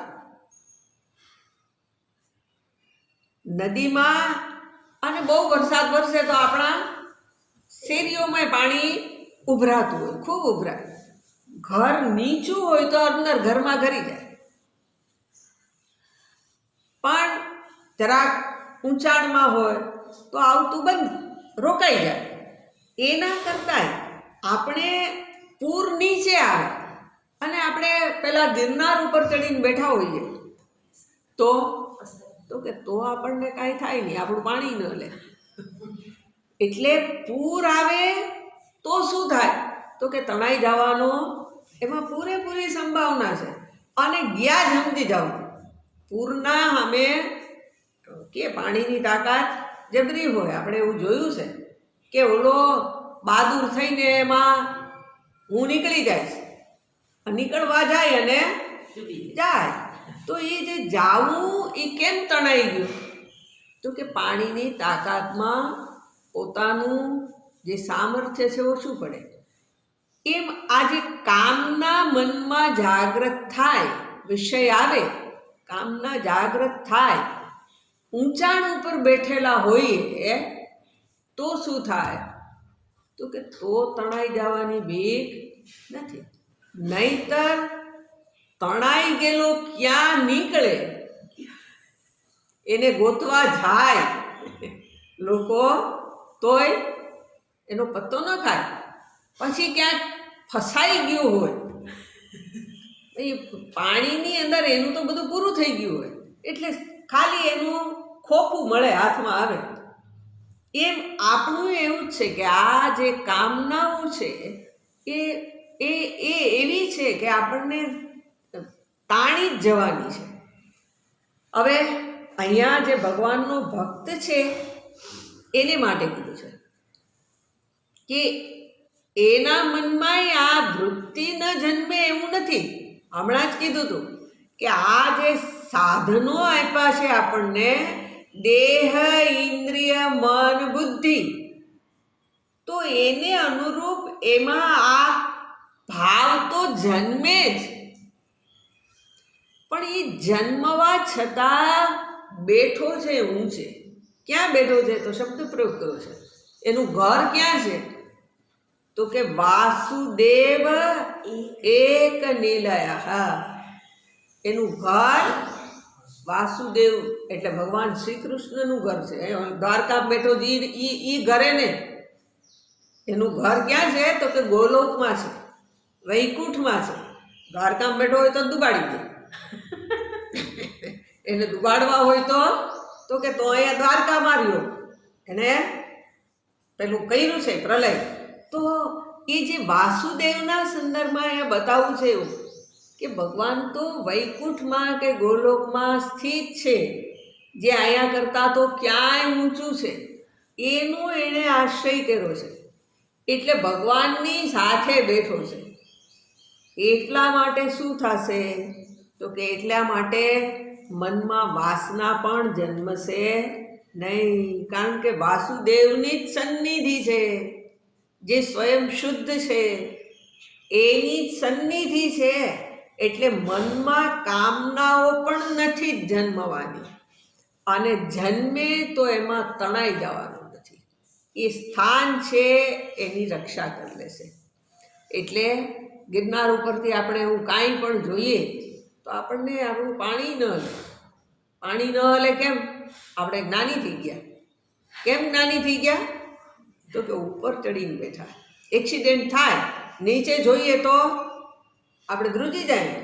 Speaker 1: નદીમાં અને બહુ વરસાદ વરસે તો આપણા શેરીઓમાં પાણી ઉભરાતું હોય, ખૂબ ઉભરાય. ઘર નીચું હોય તો અંદર ઘરમાં ઘરી જાય, પણ જરાક ઊંચાણમાં હોય તો આવતું બંધ, રોકાઈ જાય. એના કરતાં આપણે પૂર નીચે આવે અને આપણે પેલા ગિરનાર ઉપર ચડીને બેઠા હોઈએ તો આપણને કાંઈ થાય નહીં, આપણું પાણી ન લે. એટલે પૂર આવે તો શું થાય? તો કે તણાઈ જવાનો એમાં પૂરેપૂરી સંભાવના છે. અને ગયા જ સમજી જાવ, પૂરના સામે કે પાણીની તાકાત જબરી હોય. આપણે એવું જોયું છે કે ઓલો બહાદુર થઈને એમાં હું નીકળી જાય છે, નીકળવા જાય અને જાય તો એ જે જાવું એ કેમ તણાઈ ગયું? તો કે પાણીની તાકાતમાં પોતાનું જે સામર્થ્ય છે ઓછું પડે. એમ આજે કામના મનમાં જાગૃત થાય, વિષય આવે, કામના જાગૃત થાય, ઊંચાણ ઉપર બેઠેલા હોઈએ તો શું થાય? તો કે તો તણાઈ જવાની બીક નથી. નહીતર તણાઈ ગયેલો ક્યાં નીકળે એને ગોતવા જાય લોકો તોય એનો પત્તો ન ખાય. પછી ક્યાંક ફસાઈ ગયું હોય એ પાણીની અંદર, એનું તો બધું પૂરું થઈ ગયું હોય, એટલે ખાલી એનું ખોખું મળે, હાથમાં આવે. એમ આપણું એવું જ છે કે આ જે કામનાઓ છે એ એ એ એવી છે કે આપણને તાણી જ જવાની છે. હવે અહીંયા જે ભગવાનનો ભક્ત છે એને માટે કીધું છે કે એના મનમાં આ વૃત્તિ ન જન્મે એવું નથી. હમણાં જ કીધું હતું કે આ જે સાધનો આપ્યા છે આપણને, દેહ, ઇન્દ્રિય, મન, બુદ્ધિ, તો એને અનુરૂપ એમાં આ ભાવ તો જન્મે જ. પણ એ જન્મવા છતાં બેઠો છે ઊંચે. ક્યાં બેઠો છે? તો શબ્દ પ્રયોગ કર્યો છે. એનું ઘર ક્યાં છે? તો કે વાસુદેવ એક નિલય. એનું ઘર વાસુદેવ એટલે ભગવાન શ્રી કૃષ્ણનું ઘર છે. દ્વારકા બેઠો ઈ ઘરે ને, એનું ઘર ક્યાં છે? તો કે ગોલોકમાં છે, વૈકુંઠમાં છે. દ્વારકામાં બેઠો હોય તો દુબાડી દે, એને દુબાડવા હોય તો કે તો અહીંયા દ્વારકામાં રહ્યો, એને પેલું કર્યું છે પ્રલય. તો એ જે વાસુદેવના સંદર્ભમાં અહીંયા બતાવવું છે એવું કે ભગવાન તો વૈકુંઠમાં કે ગોલોકમાં સ્થિત છે, જે અહીંયા કરતાં તો ક્યાંય ઊંચું છે, એનો એણે આશ્રય કર્યો છે. એટલે ભગવાનની સાથે બેઠો છે. એટલા માટે શું થશે? તો કે એટલા માટે મનમાં વાસના પણ જન્મશે નહીં. કારણ કે વાસુદેવની જ સન્નિધિ છે, જે સ્વયં શુદ્ધ છે એની જ સન્નિધિ છે. એટલે મનમાં કામનાઓ પણ નથી જ જન્મવાની, અને જન્મે તો એમાં તણાઈ જવાનું નથી. એ સ્થાન છે એની રક્ષા કરી લેશે. એટલે ગિરનાર ઉપરથી આપણે એવું કાંઈ પણ જોઈએ તો આપણને આપણું પાણી ન હલે. પાણી ન હલે કેમ? આપણે જ્ઞાની થઈ ગયા. કેમ જ્ઞાની થઈ ગયા? તો કે ઉપર ચડીને બેઠા. એક્સિડન્ટ થાય, નીચે જોઈએ તો આપણે ધ્રુજી જાય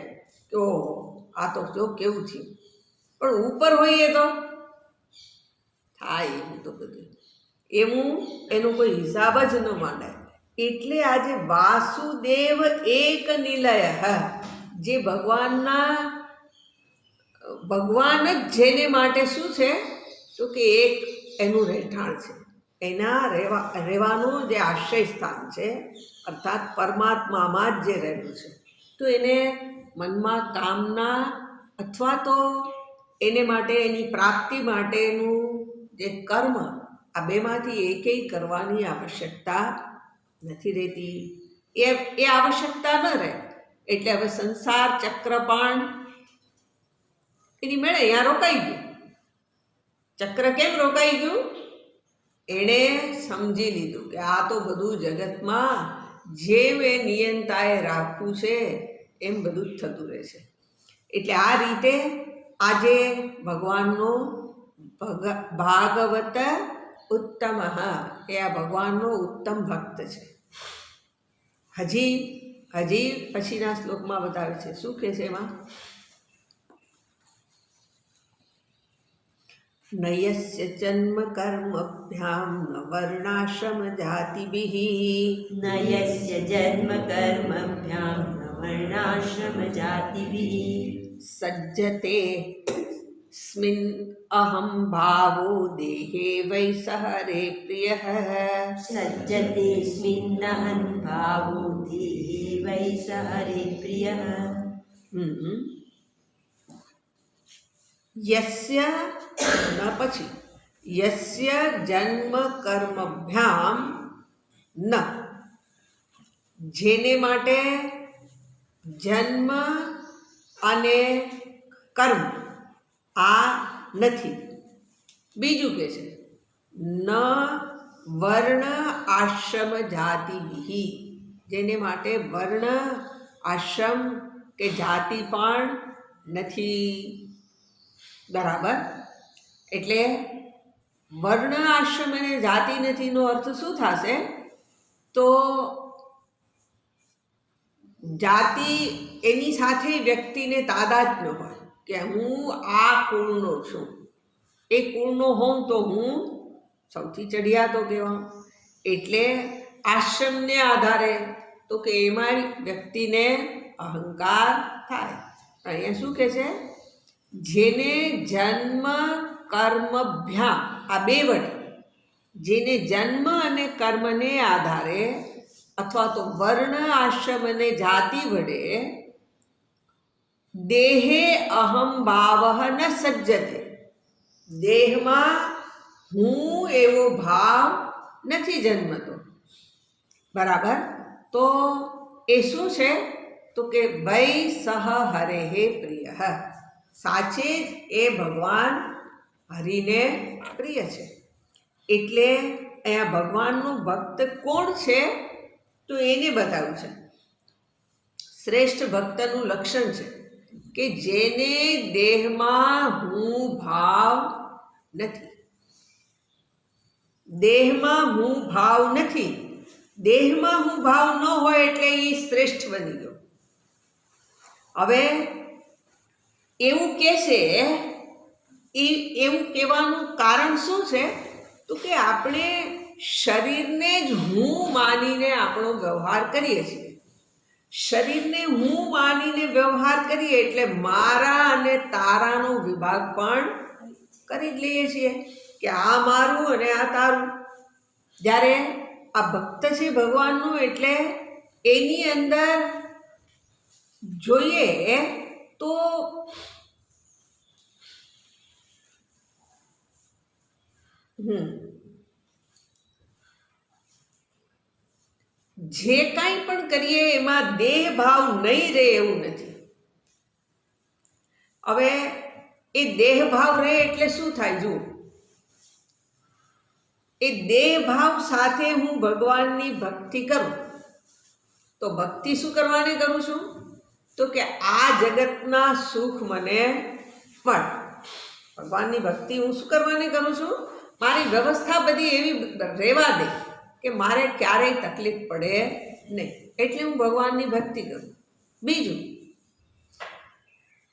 Speaker 1: કે ઓહો આ તો જો કેવું થયું. પણ ઉપર હોઈએ તો થાય એવું તો બધું. એવું એનો કોઈ હિસાબ જ ન માંડાય. એટલે આજે વાસુદેવ એક નિલય, જે ભગવાન જ જેને માટે શું છે? તો કે એક એનું રહેઠાણ છે, એના રહેવાનું જે આશ્રય સ્થાન છે, અર્થાત પરમાત્મામાં જ જે રહેલું છે. તો એને મનમાં કામના અથવા તો એને માટે, એની પ્રાપ્તિ માટેનું જે કર્મ, આ બેમાંથી એકેય કરવાની આવશ્યકતા નથી રહેતી. એ આવશ્યકતા ન રહે એટલે હવે સંસાર ચક્ર પણ એની મેળે અહીંયા રોકાઈ ગયું. ચક્ર કેમ રોકાઈ ગયું? એણે સમજી લીધું કે આ તો બધું જગતમાં જેમ એ નિયંતાએ રાખવું છે એમ બધું જ થતું રહે છે. એટલે આ રીતે આજે ભગવાનનો ભાગવત ઉત્તમ, એ આ ભગવાનનો ઉત્તમ ભક્ત છે. હજી પછીના શ્લોકમાં બતાવે છે. શું કહે છે એમાં? નયસ્ય જન્મ કર્મભ્યામ ન વર્ણાશ્રમ જાતિભિઃ,
Speaker 2: નયસ્ય જન્મ કર્મભ્યામ ન વર્ણાશ્રમ જાતિભિઃ,
Speaker 1: સજ્જતે સ્મિન અહમ ભાવો દેહે વૈ સહરે પ્રિયઃ,
Speaker 2: સજ્જતેऽસ્મિન્નહં ભાવો દેહે વૈ સહરે પ્રિયઃ.
Speaker 1: યસ્ય ન પછી યસ્ય જન્મ કર્મભ્યામ ન, જેને માટે જન્મ અને કર્મ આ નથી. બીજું કે છે ન વર્ણ આશ્રમ જાતિભિઃ, જેને માટે વર્ણ આશ્રમ કે જાતિ પણ નથી. બરાબર. એટલે વર્ણ આશ્રમ અને જાતિ નથીનો અર્થ શું થશે? તો જાતિ એની સાથે વ્યક્તિને તાદાત્મ્ય હોય કે હું આ કુળનો છું, એ કુળનો હોઉં તો હું સૌથી ચડિયાતો કહેવાઉં. એટલે આશ્રમને આધારે તો કે એમાં વ્યક્તિને અહંકાર થાય. અહીંયા શું કહે છે? જેને જન્મ કર્મભ્યામ, આ બે વડે, જેને જન્મ અને કર્મને આધારે અથવા તો વર્ણ આશ્રમ અને જાતિ વડે દેહે અહમ ભાવ ન સજ્જતે, દેહમાં હું એવો ભાવ નથી જન્મતો. બરાબર? તો એ શું છે? તો કે વૈ સહ હરેહે પ્રિય, સાચે જ એ ભગવાન હરિને પ્રિય છે. એટલે અહીંયા ભગવાનનું ભક્ત કોણ છે? તો એને બતાવ્યું છે. શ્રેષ્ઠ ભક્તનું લક્ષણ છે કે જેને દેહમાં હું ભાવ નથી. દેહમાં હું ભાવ નથી. દેહમાં હું ભાવ ન હોય એટલે એ શ્રેષ્ઠ બની ગયો. હવે એવું કહેશે, એ એવું કહેવાનું કારણ શું છે? તો કે આપણે શરીરને જ હું માનીને આપણો વ્યવહાર કરીએ છીએ. શરીરને હું માનીને વ્યવહાર કરીએ એટલે મારા અને તારાનો વિભાગ પણ કરી જ લઈએ છીએ કે આ મારું અને આ તારું. જ્યારે આ ભક્ત છે ભગવાનનું, એટલે એની અંદર જોઈએ તો જે કાંઈ પણ કરીએ એમાં દેહ ભાવ નહીં રહે એવું નથી. હવે એ દેહ ભાવ રહે એટલે શું થાય? જુઓ, એ દેહ ભાવ સાથે હું ભગવાનની ભક્તિ કરું તો ભક્તિ શું કરવાની કરું છું? તો કે આ જગતના સુખ મને મળે. ભગવાનની ભક્તિ હું શું કરવાની કરું છું? મારી વ્યવસ્થા બધી એવી રહેવા દે કે મારે ક્યારેય તકલીફ પડે નહીં. એટલે હું ભગવાનની ભક્તિ કરું. બીજું,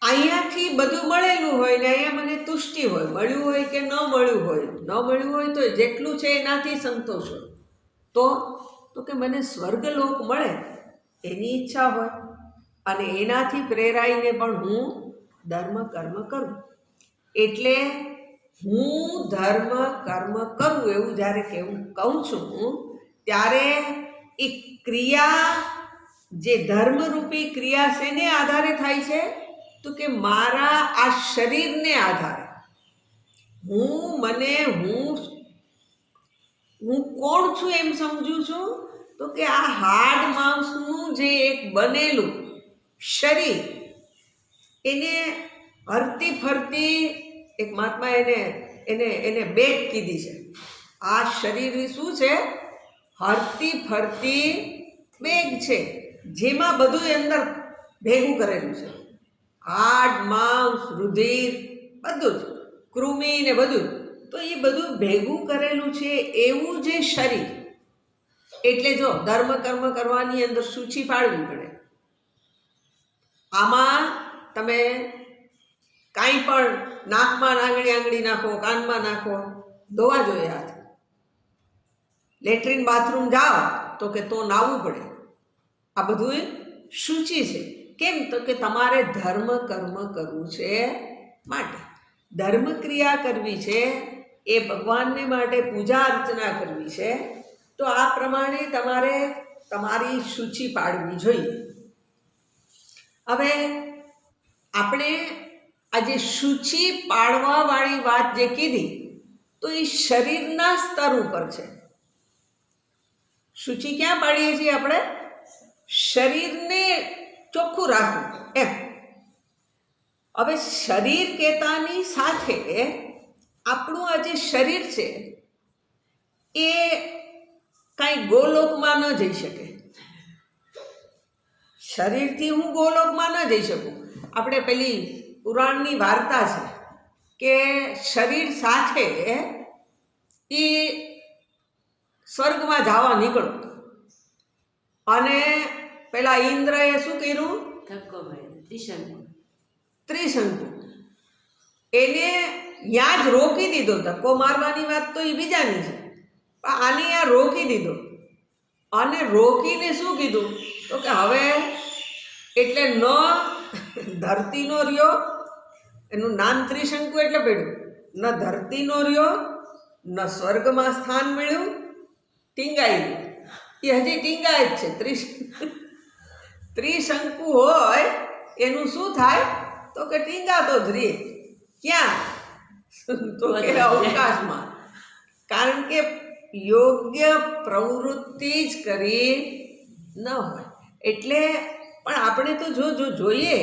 Speaker 1: અહીંયાથી બધું મળેલું હોય ને અહીંયા મને તુષ્ટિ હોય, મળ્યું હોય કે ન મળ્યું હોય, ન મળ્યું હોય તો જેટલું છે એનાથી સંતોષ હોય. તો કે મને સ્વર્ગલોક મળે એની ઈચ્છા હોય અને એનાથી પ્રેરાઈને પણ હું ધર્મ કર્મ કરું. એટલે હું ધર્મ કર્મ કરું એવું જ્યારે કહું છું ત્યારે એ ક્રિયા, જે ધર્મરૂપી ક્રિયા શેને આધારે થાય છે? તો કે મારા આ શરીરને આધારે. હું કોણ છું એમ સમજું છું? તો કે આ હાડ માંસનું જે એક બનેલું શરીર, એને હરતી ફરતી એક મહાત્મા એને બેગ કીધી છે. આ શરીર શું છે? હરતી ફરતી બેગ છે, જેમાં બધું અંદર ભેગું કરેલું છે. હાડ, માંસ, રુધિર, બધું જ, કૃમિ ને બધું. તો એ બધું ભેગું કરેલું છે એવું જે શરીર. એટલે જો ધર્મ કર્મ કરવાની અંદર સૂચિ પાડવી પડે. આમાં તમે કાંઈ પણ નાકમાં આંગળી નાખો, કાનમાં નાખો, ધોવા જોઈએ હાથ. લેટ્રિન બાથરૂમ જાઓ તો કે તો નાહવું પડે. આ બધું સૂચિ છે. કેમ? તો કે તમારે ધર્મ કર્મ કરવું છે માટે. ધર્મ ક્રિયા કરવી છે, એ ભગવાનને માટે પૂજા અર્ચના કરવી છે. તો આ પ્રમાણે તમારે તમારી સૂચિ પાડવી જોઈએ. હવે આપણે આજે સૂચિ પાડવાવાળી વાત જે કીધી, તો એ શરીરના સ્તર ઉપર છે. સૂચિ ક્યાં પાડીએ છીએ આપણે? શરીરને ચોખ્ખું રાખવું એમ. હવે શરીર કહેતાની સાથે આપણું આ જે શરીર છે એ કાંઈ ગોલોકમાં ન જઈ શકે. શરીરથી હું ગોલોકમાં ન જઈ શકું. આપણે પેલી પુરાણની વાર્તા છે કે શરીર સાથે એ સ્વર્ગમાં જવા નીકળો અને પેલા ઇન્દ્રએ શું કર્યું?
Speaker 2: ધક્કો માર્યો, ત્રિશંકુ.
Speaker 1: ત્રિશંકુ એને ત્યાં જ રોકી દીધો. ધક્કો મારવાની વાત તો એ બીજાની છે, પણ આને ત્યાં રોકી દીધો. અને રોકીને શું કીધું? તો કે હવે એટલે ન ધરતીનો રહ્યો, એનું નામ ત્રિશંકુ એટલે પડ્યું, ન ધરતીનો રહ્યો, ન સ્વર્ગમાં સ્થાન મળ્યું, ટીંગાઈ ગયું. એ હજી ટીંગાય જ છે. ત્રિશંકુ હોય એનું શું થાય? તો કે ટીંગાતો જ રહે. ક્યાં? તો કે અવકાશમાં. કારણ કે યોગ્ય પ્રવૃત્તિ જ કરી ન હોય એટલે. પણ આપણે તો જો જોઈએ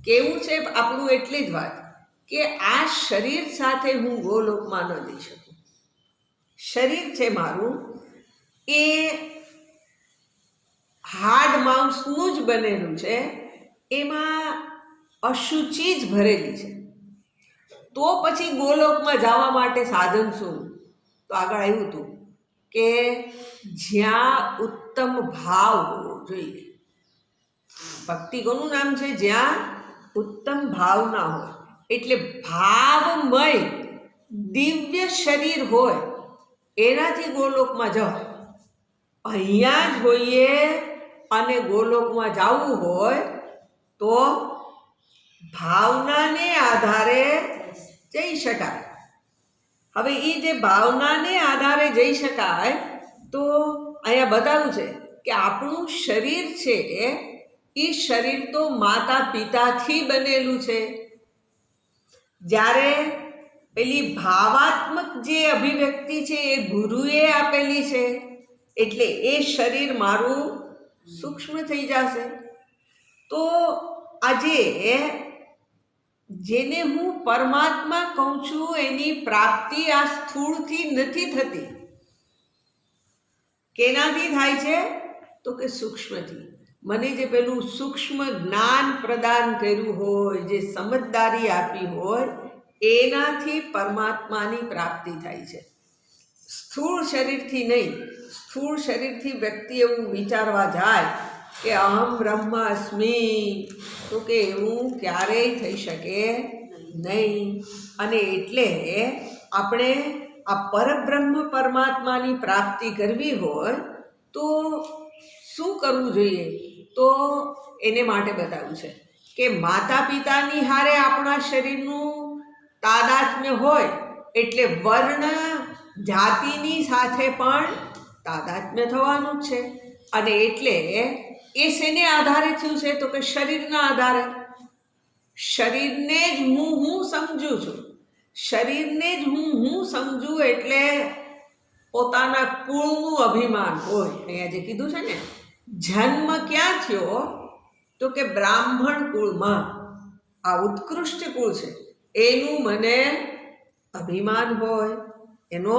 Speaker 1: કેવું છે આપણું, એટલી જ વાત કે આ શરીર સાથે હું ગોલોકમાં ન જઈ શકું. શરીર છે મારું એ હાડ માંસનું જ બનેલું છે, એમાં અશુચિ જ ભરેલી છે. તો પછી ગોલોકમાં જવા માટે સાધન શું? તો આગળ આવ્યું હતું કે જ્યાં ઉત્તમ ભાવ હોવો જોઈએ. ભક્તિ કોનું નામ છે? જ્યાં ઉત્તમ ભાવના હોય, એટલે ભાવમય દિવ્ય શરીર હોય એનાથી ગોલોકમાં જાઓ. અહીંયા જ હોઈએ અને ગોલોકમાં જવું હોય તો ભાવનાને આધારે જઈ શકાય. હવે એ જે ભાવનાને આધારે જઈ શકાય, તો અહીંયા બતાવ્યું છે કે આપણું શરીર છે એ શરીર તો માતા પિતાથી બનેલું છે. જ્યારે પેલી ભાવાત્મક જે અભિવ્યક્તિ છે એ ગુરુએ આપેલી છે, એટલે એ શરીર મારું સૂક્ષ્મ થઈ જશે. તો આજે જેને હું પરમાત્મા કહું છું એની પ્રાપ્તિ આ સ્થૂળથી નથી થતી. કેનાથી થાય છે? તો કે સૂક્ષ્મથી. મને જે પેલું સૂક્ષ્મ જ્ઞાન પ્રદાન કર્યું હોય, જે સમજદારી આપી હોય, એનાથી પરમાત્માની પ્રાપ્તિ થાય છે. સ્થૂળ શરીરથી નહીં. સ્થૂળ શરીરથી વ્યક્તિ એવું વિચારવા જાય કે અહમ બ્રહ્મ અસ્મિ, તો કે એવું ક્યારેય થઈ શકે નહીં. અને એટલે આપણે આ પરબ્રહ્મ પરમાત્માની પ્રાપ્તિ કરવી હોય તો શું કરવું જોઈએ? તો એને માટે બતાવ્યું છે કે માતા પિતાની હારે આપણા શરીરનું તાદાત્મ્ય હોય, એટલે વર્ણ જાતિની સાથે પણ તાદાત્મ્ય થવાનું જ છે. અને એટલે એ શેને આધારે થયું છે? તો કે શરીરના આધારે. શરીરને જ હું સમજું છું. શરીરને જ હું સમજું એટલે પોતાના કુળનું અભિમાન હોય. અહીંયા જે કીધું છે ને, જન્મ ક્યાં થયો? તો કે બ્રાહ્મણ કુળમાં. આ ઉત્કૃષ્ટ કુળ છે, એનું મને અભિમાન હોય. એનો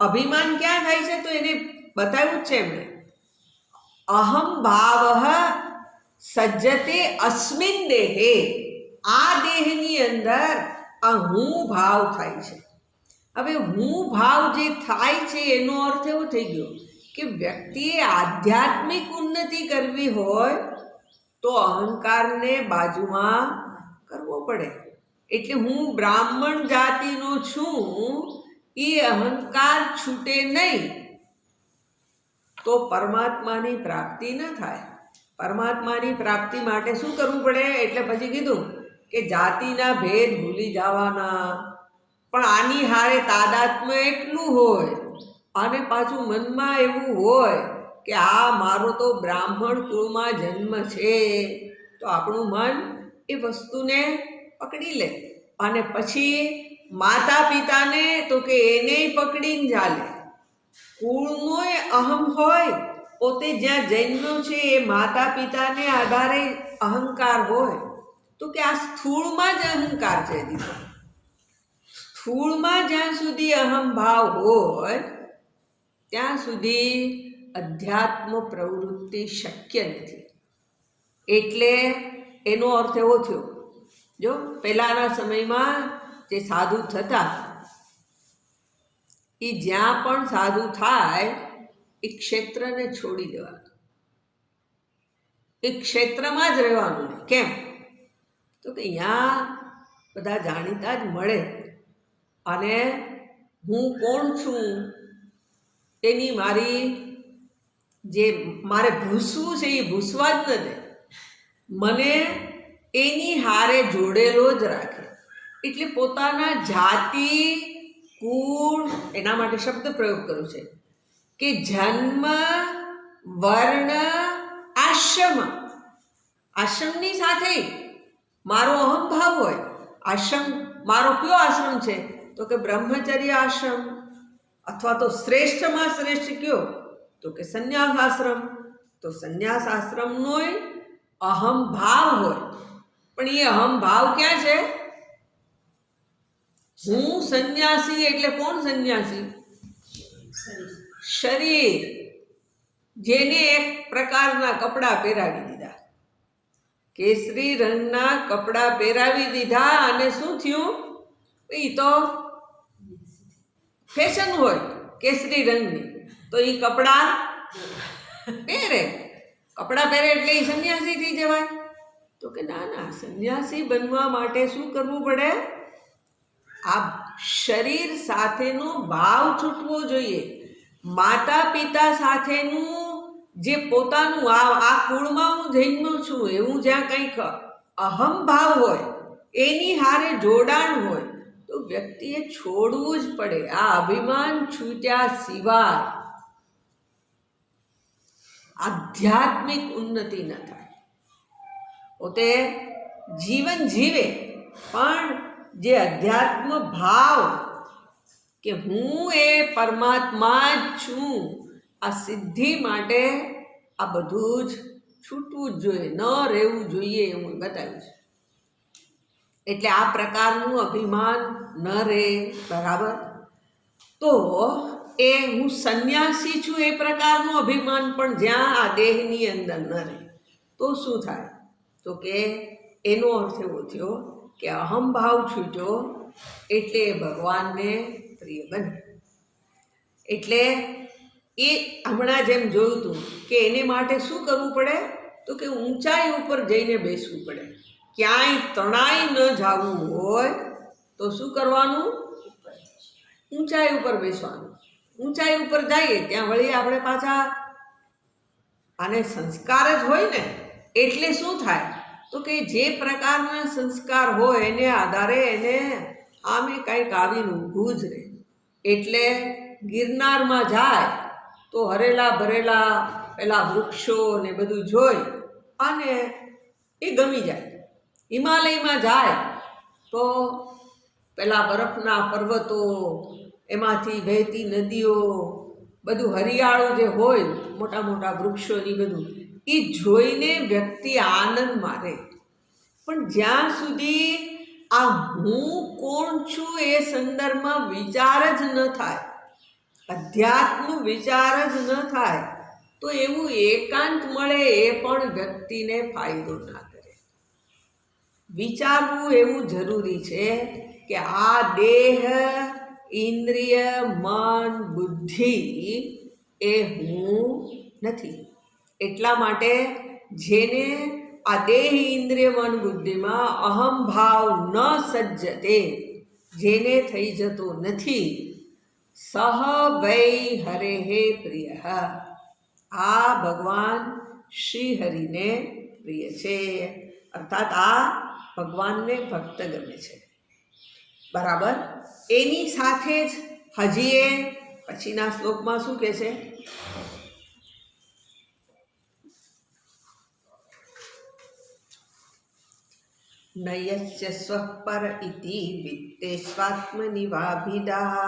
Speaker 1: અભિમાન ક્યાં થાય છે? તો એને બતાવ્યું જ છે એમને. અહમ ભાવ સજ્જતે અસ્મિન દેહે. આ દેહની અંદર આ હું ભાવ થાય છે. હવે હું ભાવ જે થાય છે એનો અર્થ એવો થઈ ગયો કે વ્યક્તિએ આધ્યાત્મિક ઉન્નતિ કરવી હોય તો અહંકારને બાજુમાં કરવો પડે. એટલે હું બ્રાહ્મણ જાતિનો છું એ અહંકાર છૂટે નહીં તો પરમાત્માની પ્રાપ્તિ ન થાય. પરમાત્માની પ્રાપ્તિ માટે શું કરવું પડે? એટલે પછી કીધું કે જાતિના ભેદ ભૂલી જવાના. પણ આની હારે તાદાત્મ્ય એટલું હોય અને પાછું મનમાં એવું હોય કે આ મારો તો બ્રાહ્મણ કુળમાં જન્મ છે, તો આપણું મન એ વસ્તુને પકડી લે. અને પછી માતા પિતાને તો કે એને પકડીને ચાલે. કુળનોય અહમ હોય, પોતે જ્યાં જન્મ્યો છે એ માતા પિતાને આધારે અહંકાર હોય, તો કે આ સ્થૂળમાં જ અહંકાર છે. સ્થૂળમાં જ્યાં સુધી અહમ ભાવ હોય ત્યાં સુધી અધ્યાત્મ પ્રવૃત્તિ શક્ય નથી. એટલે એનો અર્થ એવો થયો, જો પહેલાંના સમયમાં જે સાધુ થતા એ જ્યાં પણ સાધુ થાય એ ક્ષેત્રને છોડી દેવાનું, એ ક્ષેત્રમાં જ રહેવાનું નહીં. કેમ? તો કે અહીંયા બધા જાણીતા જ મળે અને હું કોણ છું એની મારી જે મારે ભૂસવું છે એ ભૂસવા જ ન દે, મને એની હારે જોડેલો જ રાખે. એટલે પોતાના જાતિ કુળ એના માટે શબ્દ પ્રયોગ કર્યો છે કે જન્મ વર્ણ આશ્રમ, આશ્રમની સાથે મારો અહંભાવ હોય. આશ્રમ મારો કયો આશ્રમ છે? તો કે બ્રહ્મચર્ય આશ્રમ, અથવા તો શ્રેષ્ઠમાં શ્રેષ્ઠ કયો? તો કે સંન્યાસ આશ્રમ. તો સંન્યાસ આશ્રમનો અહંભાવ હોય, પણ એ અહંભાવ ક્યાં છે? હું સંન્યાસી એટલે કોણ સંન્યાસી? શરીર, જેને એક પ્રકારના કપડાં પહેરાવી દીધા, કેસરી રંગના કપડાં પહેરાવી દીધા અને શું થયું? એ તો ફેશન હોય કેસરી રંગની, તો એ કપડાં પહેરે. કપડાં પહેરે એટલે એ સંન્યાસી થઈ જવાય? તો કે ના ના, સંન્યાસી બનવા માટે શું કરવું પડે? આ શરીર સાથેનો ભાવ છૂટવો જોઈએ. માતા પિતા સાથેનું જે પોતાનું આ કુળમાં હું જન્મ્યો છું એવું જ્યાં કંઈક અહંભાવ હોય, એની હારે જોડાણ હોય, તો વ્યક્તિએ છોડવું જ પડે. આ અભિમાન છૂટ્યા સિવાય આધ્યાત્મિક ઉન્નતિ ન થાય. પોતે જીવન જીવે પણ જે અધ્યાત્મ ભાવ કે હું એ પરમાત્મા જ છું, આ સિદ્ધિ માટે આ બધું જ છૂટવું જ જોઈએ, ન રહેવું જોઈએ એવું બતાવ્યું છે. એટલે આ પ્રકારનું અભિમાન ન રહે. બરાબર? તો એ હું સંન્યાસી છું એ પ્રકારનું અભિમાન પણ જ્યાં આ દેહની અંદર ન રહે તો શું થાય? તો કે એનો અર્થ એવો થયો કે અહંભાવ છૂટ્યો એટલે ભગવાનને પ્રિય બને. એટલે એ હમણાં જેમ જોયું હતું કે એને માટે શું કરવું પડે? તો કે ઊંચાઈ ઉપર જઈને બેસવું પડે. ક્યાંય તણાઈ ન જવું હોય તો શું કરવાનું? ઊંચાઈ ઉપર બેસવાનું. ઊંચાઈ ઉપર જઈએ ત્યાં વળી આપણે પાછા આને સંસ્કાર જ હોય ને, એટલે શું થાય? તો કે જે પ્રકારના સંસ્કાર હોય એને આધારે એને આમે કંઈક આવીને ઊભું જ રહે. એટલે ગિરનારમાં જાય તો હરેલા ભરેલા પેલા વૃક્ષો ને બધું જોઈ અને એ ગમી જાય. હિમાલયમાં જાય તો પેલા બરફના પર્વતો, એમાંથી વહેતી નદીઓ, બધું હરિયાળું જે હોય, મોટા મોટા વૃક્ષોની બધું, એ જોઈને વ્યક્તિ આનંદમાં રહે. પણ જ્યાં સુધી આ હું કોણ છું એ સંદર્ભમાં વિચાર જ ન થાય, અધ્યાત્મ વિચાર જ ન થાય, તો એવું એકાંત મળે એ પણ વ્યક્તિને ફાયદો ના કરે. વિચારવું એવું જરૂરી છે કે આ દેહ, ઇન્દ્રિય, મન, બુદ્ધિ એ હું નથી. એટલા માટે જેને આ દેહ, ઇન્દ્રિય, મન, બુદ્ધિમાં અહંભાવ ન સજ્જતે, જેને થઈ જતો નથી, સહ વૈ હરેહે પ્રિય, આ ભગવાન શ્રી હરિને પ્રિય છે. અર્થાત આ ભગવાનને ભક્ત ગમે છે. બરાબર? એની સાથે જ હજી એ પછીના શ્લોકમાં શું કહે છે? નયસ્ય સ્વઃ પર ઇતિ વિત્તેષ્વાત્મનિવાભિદા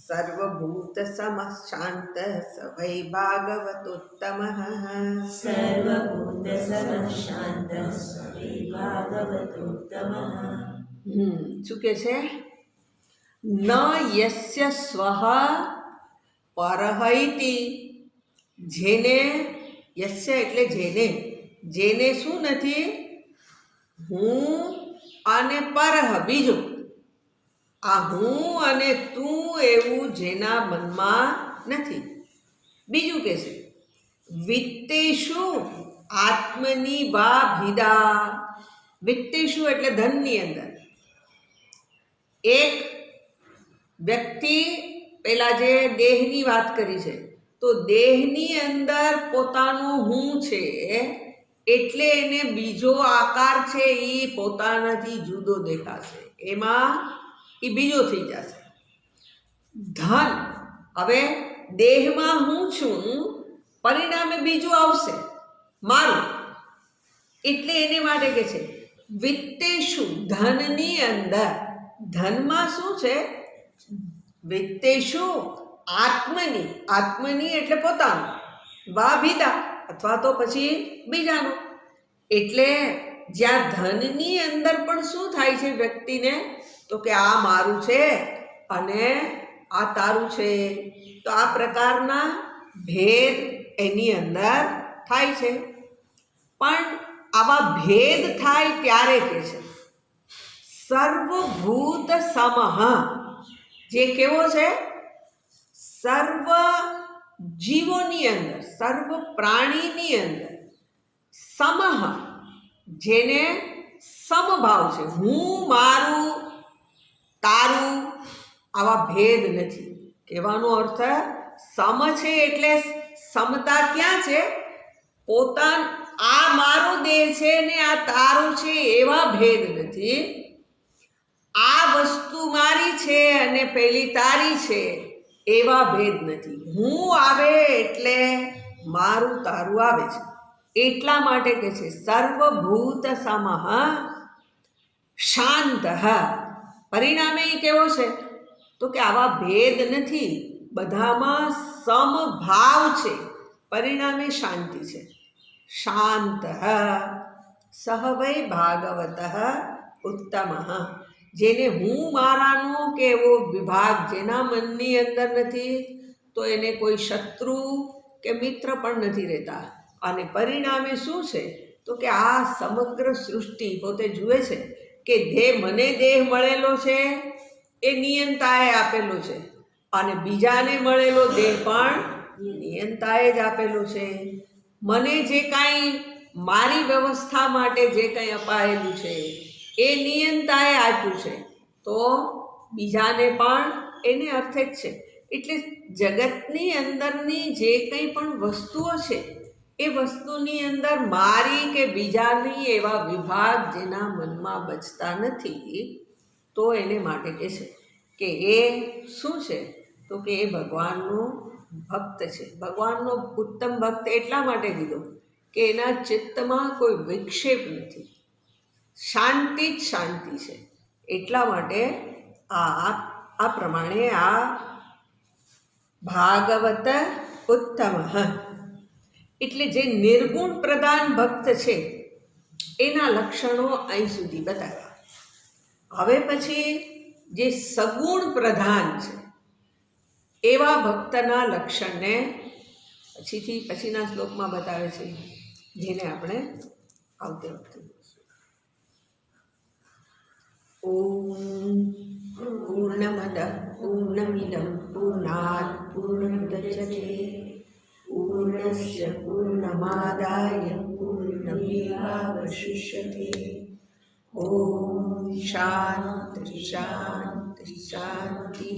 Speaker 1: સર્વભૂત સમશાંત સ વૈ ભાગવતોત્તમઃ.
Speaker 2: સર્વભૂત સમશાંત સવે ભાગવતોત્તમઃ.
Speaker 1: શું કે છે? ન યસ્ય સ્વઃ પરઃ ઇતિ, જેને, યસ્ય એટલે જેને, જેને શું નથી? હું અને પરહ બીજું, આ હું અને તું એવું જેના મનમાં નથી. બીજું કે છે વિત્તેષુ આત્મની વા ભિદા. વિત્તેષુ એટલે ધનની અંદર. એક વ્યક્તિ પેલા જે દેહની વાત કરી છે, તો દેહની અંદર પોતાનું હું છે એટલે એને બીજો આકાર છે એ પોતાનાથી જુદો દેખાશે, એમાં એ બીજો થઈ જશે. ધન, હવે દેહમાં હું છું, પરિણામે બીજું આવશે મારું, એટલે એને માટે કે છે વિત્તેષુ, ધનની અંદર. ધનમાં શું છે? વિત્તેષુ આત્મની, આત્મની એટલે પોતાનું, વા ભિદા અથવા તો પછી બીજાનું. એટલે જ્યાં ધનની અંદર પણ શું થાય છે વ્યક્તિને, તો કે આ મારું છે અને આ તારું છે. તો આ પ્રકારના ભેદ એની અંદર થાય છે. પણ આવા ભેદ થાય ત્યારે કે છે સર્વભૂત સમઃ, જે કેવો છે? સર્વ જીવોની અંદર, સર્વ પ્રાણીની અંદર સમઃ, જેને સમભાવ છે. હું, મારું, તારું, આવા ભેદ નથી. કહેવાનો અર્થ સમ છે એટલે સમતા ક્યાં છે? આ મારો દેહ છે ને આ તારું છે એવા ભેદ નથી. આ વસ્તુ મારી છે અને પેલી તારી છે એવા ભેદ નથી. હું આવે એટલે મારું તારું આવે છે. એટલા માટે કે છે સર્વભૂત સમઃ શાંત. પરિણામે એ કેવો છે? તો કે આવા ભેદ નથી, બધામાં સમભાવ છે, પરિણામે શાંતિ છે. શાંત સહ વૈ ભાગવત ઉત્તમ. જેને હું મારાનો કે એવો વિભાગ જેના મનની અંદર નથી, તો એને કોઈ શત્રુ કે મિત્ર પણ નથી રહેતા. અને પરિણામે શું છે? તો કે આ સમગ્ર સૃષ્ટિ પોતે જુએ છે કે મને દેહ મળેલો છે એ નિયંતાએ આપેલો છે, અને બીજાને મળેલો દેહ પણ નિયંતાએ જ આપેલો છે. મને જે કાંઈ મારી વ્યવસ્થા માટે જે કંઈ અપાયેલું છે એ નિયંતાએ આપ્યું છે, તો બીજાને પણ એને અર્થે જ છે. એટલે જગતની અંદરની જે કંઈ પણ વસ્તુઓ છે એ વસ્તુની અંદર મારી કે બીજાની એવા વિભાગ જેના મનમાં બચતા નથી, તો એને માટે કહે છે કે એ શું છે? તો કે એ ભગવાનનો ભક્ત છે. ભગવાનનો ઉત્તમ ભક્ત એટલા માટે કીધો કે એના ચિત્તમાં કોઈ વિક્ષેપ નથી, શાંતિ જ શાંતિ છે. એટલા માટે આ પ્રમાણે આ ભાગવત ઉત્તમ, એટલે જે નિર્ગુણ પ્રધાન ભક્ત છે એના લક્ષણો અહીં સુધી બતાવ્યા. હવે પછી જે સગુણ પ્રધાન છે એવા ભક્તના લક્ષણને પછીના શ્લોકમાં બતાવે છે, જેને આપણે આવતે વખતે ઓમ પૂર્ણમદ પૂર્ણમિદં પૂર્ણાત પૂર્ણમુદચ્યતે પૂર્ણસ્ય પૂર્ણમાદાય પૂર્ણમેવાવશિષ્યતે. ઓમ શાંતિ શાંતિ શાંતિ.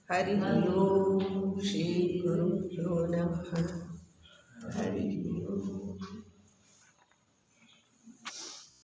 Speaker 1: હરિ ઓમ. શ્રી ગુરુભ્યો નમઃ. હરિ